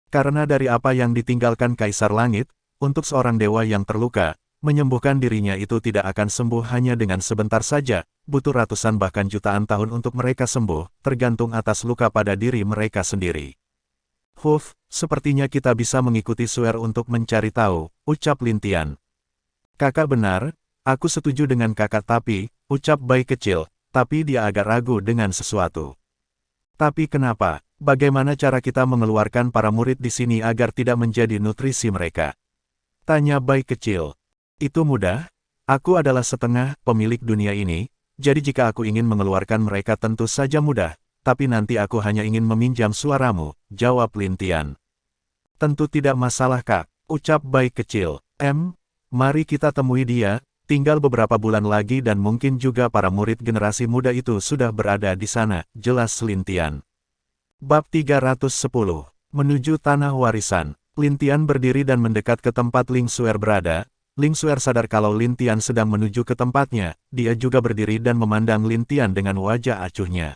Karena dari apa yang ditinggalkan Kaisar Langit, untuk seorang dewa yang terluka, menyembuhkan dirinya itu tidak akan sembuh hanya dengan sebentar saja, butuh ratusan bahkan jutaan tahun untuk mereka sembuh, tergantung atas luka pada diri mereka sendiri. Sepertinya kita bisa mengikuti Xuer untuk mencari tahu, ucap Lin Tian. Kakak benar, aku setuju dengan kakak, tapi, ucap bayi kecil, tapi dia agak ragu dengan sesuatu. Tapi kenapa? Bagaimana cara kita mengeluarkan para murid di sini agar tidak menjadi nutrisi mereka? Tanya bayi kecil. Itu mudah, aku adalah setengah pemilik dunia ini, jadi jika aku ingin mengeluarkan mereka tentu saja mudah, tapi nanti aku hanya ingin meminjam suaramu, jawab Lin Tian. Tentu tidak masalah kak, ucap bayi kecil. Mari kita temui dia. Tinggal beberapa bulan lagi dan mungkin juga para murid generasi muda itu sudah berada di sana, jelas Lin Tian. Bab 310. Menuju Tanah Warisan. Lin Tian berdiri dan mendekat ke tempat Ling Xuer berada. Ling Xuer sadar kalau Lin Tian sedang menuju ke tempatnya, dia juga berdiri dan memandang Lin Tian dengan wajah acuhnya.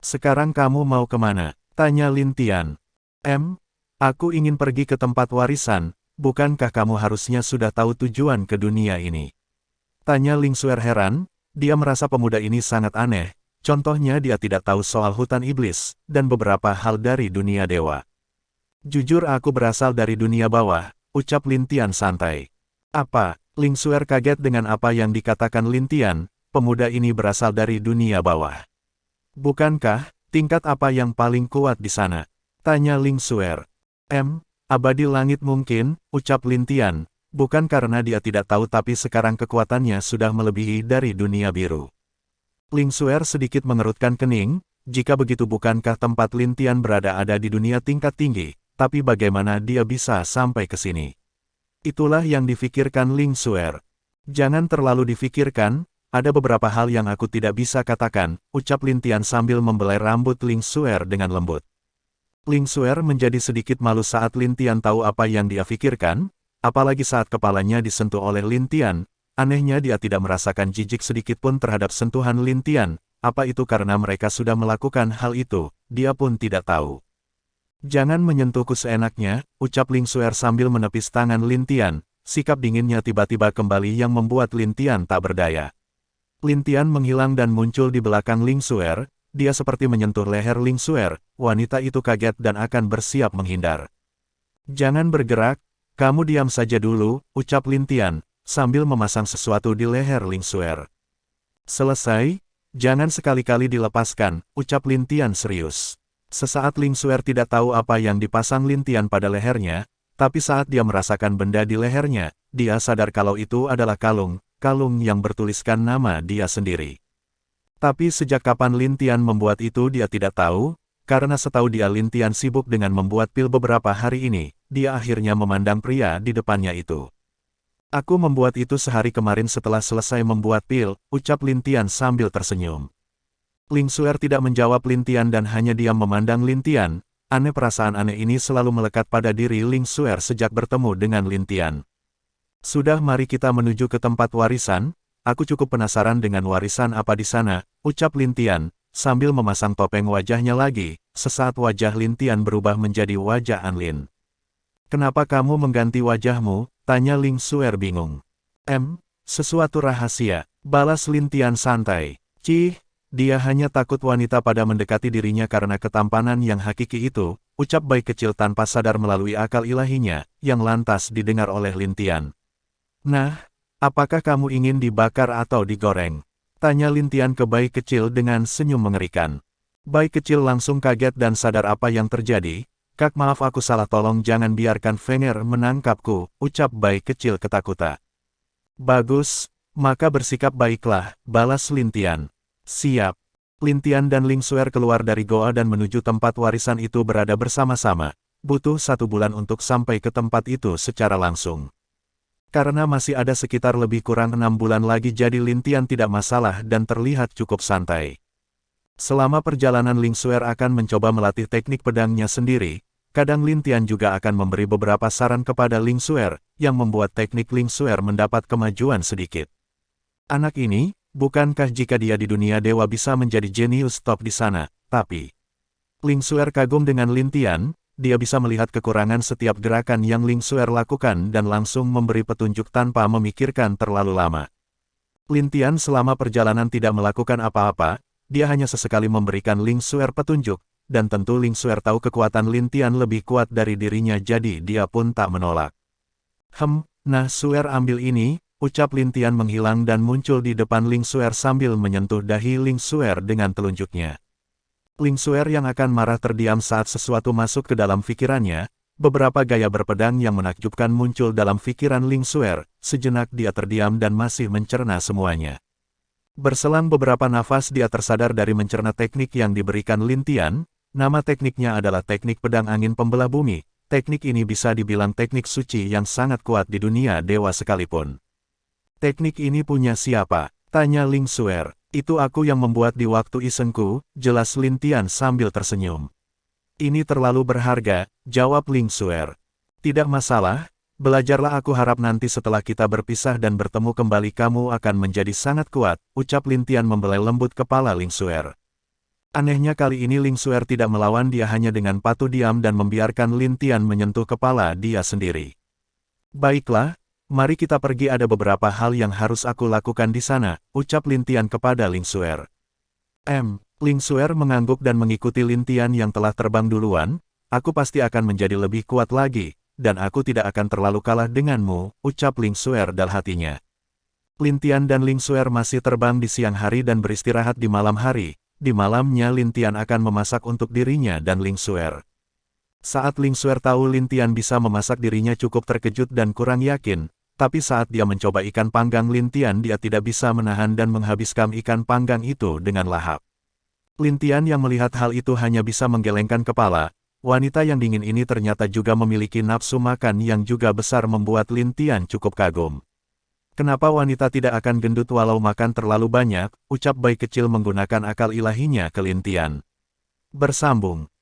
Sekarang kamu mau kemana? Tanya Lin Tian. Aku ingin pergi ke tempat warisan, bukankah kamu harusnya sudah tahu tujuan ke dunia ini? Tanya Ling Xuer heran, dia merasa pemuda ini sangat aneh, contohnya dia tidak tahu soal hutan iblis, dan beberapa hal dari dunia dewa. Jujur aku berasal dari dunia bawah, ucap Lin Tian santai. Apa? Ling Xuer kaget dengan apa yang dikatakan Lin Tian, pemuda ini berasal dari dunia bawah. Bukankah, tingkat apa yang paling kuat di sana? Tanya Ling Xuer. Abadi langit mungkin, ucap Lin Tian, bukan karena dia tidak tahu tapi sekarang kekuatannya sudah melebihi dari dunia biru. Ling Xuer sedikit mengerutkan kening, jika begitu bukankah tempat Lin Tian berada ada di dunia tingkat tinggi, tapi bagaimana dia bisa sampai ke sini? Itulah yang difikirkan Ling Xuer. Jangan terlalu difikirkan, ada beberapa hal yang aku tidak bisa katakan, ucap Lin Tian sambil membelai rambut Ling Xuer dengan lembut. Ling Xuer menjadi sedikit malu saat Lin Tian tahu apa yang dia fikirkan, apalagi saat kepalanya disentuh oleh Lin Tian. Anehnya dia tidak merasakan jijik sedikit pun terhadap sentuhan Lin Tian, apa itu karena mereka sudah melakukan hal itu, dia pun tidak tahu. Jangan menyentuhku seenaknya, ucap Ling Xuer sambil menepis tangan Lin Tian, sikap dinginnya tiba-tiba kembali yang membuat Lin Tian tak berdaya. Lin Tian menghilang dan muncul di belakang Ling Xuer, dia seperti menyentuh leher Ling Xuer, wanita itu kaget dan akan bersiap menghindar. Jangan bergerak, kamu diam saja dulu, ucap Lin Tian, sambil memasang sesuatu di leher Ling Xuer. Selesai, jangan sekali-kali dilepaskan, ucap Lin Tian serius. Sesaat Ling Xuer tidak tahu apa yang dipasang Lin Tian pada lehernya, tapi saat dia merasakan benda di lehernya, dia sadar kalau itu adalah kalung yang bertuliskan nama dia sendiri. Tapi sejak kapan Lin Tian membuat itu dia tidak tahu, karena setahu dia Lin Tian sibuk dengan membuat pil beberapa hari ini, dia akhirnya memandang pria di depannya itu. Aku membuat itu sehari kemarin setelah selesai membuat pil, ucap Lin Tian sambil tersenyum. Ling Xuer tidak menjawab Lin Tian dan hanya diam memandang Lin Tian. Aneh, perasaan aneh ini selalu melekat pada diri Ling Xuer sejak bertemu dengan Lin Tian. Sudah, mari kita menuju ke tempat warisan, aku cukup penasaran dengan warisan apa di sana, ucap Lin Tian, sambil memasang topeng wajahnya lagi. Sesaat wajah Lin Tian berubah menjadi wajah Anlin. Kenapa kamu mengganti wajahmu? Tanya Ling Xuer bingung. Sesuatu rahasia, balas Lin Tian santai. Dia hanya takut wanita pada mendekati dirinya karena ketampanan yang hakiki itu, ucap bayi kecil tanpa sadar melalui akal ilahinya, yang lantas didengar oleh Lin Tian. Nah, apakah kamu ingin dibakar atau digoreng? Tanya Lin Tian ke bayi kecil dengan senyum mengerikan. Bayi kecil langsung kaget dan sadar apa yang terjadi. Kak, maaf aku salah, tolong jangan biarkan Fenger menangkapku, ucap bayi kecil ketakutan. Bagus, maka bersikap baiklah, balas Lin Tian. Siap. Lin Tian dan Ling Xuer keluar dari goa dan menuju tempat warisan itu berada bersama-sama. Butuh 1 bulan untuk sampai ke tempat itu secara langsung. Karena masih ada sekitar lebih kurang 6 bulan lagi, jadi Lin Tian tidak masalah dan terlihat cukup santai. Selama perjalanan Ling Xuer akan mencoba melatih teknik pedangnya sendiri. Kadang Lin Tian juga akan memberi beberapa saran kepada Ling Xuer, yang membuat teknik Ling Xuer mendapat kemajuan sedikit. Anak ini, bukankah jika dia di dunia dewa bisa menjadi jenius top di sana, tapi... Ling Xuer kagum dengan Lin Tian, dia bisa melihat kekurangan setiap gerakan yang Ling Xuer lakukan dan langsung memberi petunjuk tanpa memikirkan terlalu lama. Lin Tian selama perjalanan tidak melakukan apa-apa, dia hanya sesekali memberikan Ling Xuer petunjuk, dan tentu Ling Xuer tahu kekuatan Lin Tian lebih kuat dari dirinya, jadi dia pun tak menolak. Nah Xuer, ambil ini, ucap Lin Tian menghilang dan muncul di depan Ling Xuer sambil menyentuh dahi Ling Xuer dengan telunjuknya. Ling Xuer yang akan marah terdiam saat sesuatu masuk ke dalam pikirannya. Beberapa gaya berpedang yang menakjubkan muncul dalam pikiran Ling Xuer. Sejenak dia terdiam dan masih mencerna semuanya. Berselang beberapa nafas dia tersadar dari mencerna teknik yang diberikan Lin Tian. Nama tekniknya adalah teknik pedang angin pembelah bumi. Teknik ini bisa dibilang teknik suci yang sangat kuat di dunia dewa sekalipun. Teknik ini punya siapa? Tanya Ling Xuer. Itu aku yang membuat di waktu isengku, jelas Lin Tian sambil tersenyum. Ini terlalu berharga, jawab Ling Xuer. Tidak masalah, belajarlah, aku harap nanti setelah kita berpisah dan bertemu kembali kamu akan menjadi sangat kuat, ucap Lin Tian membelai lembut kepala Ling Xuer. Anehnya kali ini Ling Xuer tidak melawan dia hanya dengan patuh diam dan membiarkan Lin Tian menyentuh kepala dia sendiri. Baiklah, mari kita pergi, ada beberapa hal yang harus aku lakukan di sana, ucap Lin Tian kepada Ling Xuer. Ling Xuer mengangguk dan mengikuti Lin Tian yang telah terbang duluan, aku pasti akan menjadi lebih kuat lagi, dan aku tidak akan terlalu kalah denganmu, ucap Ling Xuer dalam hatinya. Lin Tian dan Ling Xuer masih terbang di siang hari dan beristirahat di malam hari. Di malamnya Lin Tian akan memasak untuk dirinya dan Ling Xuer. Saat Ling Xuer tahu Lin Tian bisa memasak, dirinya cukup terkejut dan kurang yakin, tapi saat dia mencoba ikan panggang Lin Tian, dia tidak bisa menahan dan menghabiskan ikan panggang itu dengan lahap. Lin Tian yang melihat hal itu hanya bisa menggelengkan kepala. Wanita yang dingin ini ternyata juga memiliki nafsu makan yang juga besar, membuat Lin Tian cukup kagum. Kenapa wanita tidak akan gendut walau makan terlalu banyak, ucap bayi kecil menggunakan akal ilahinya ke Lin Tian. Bersambung.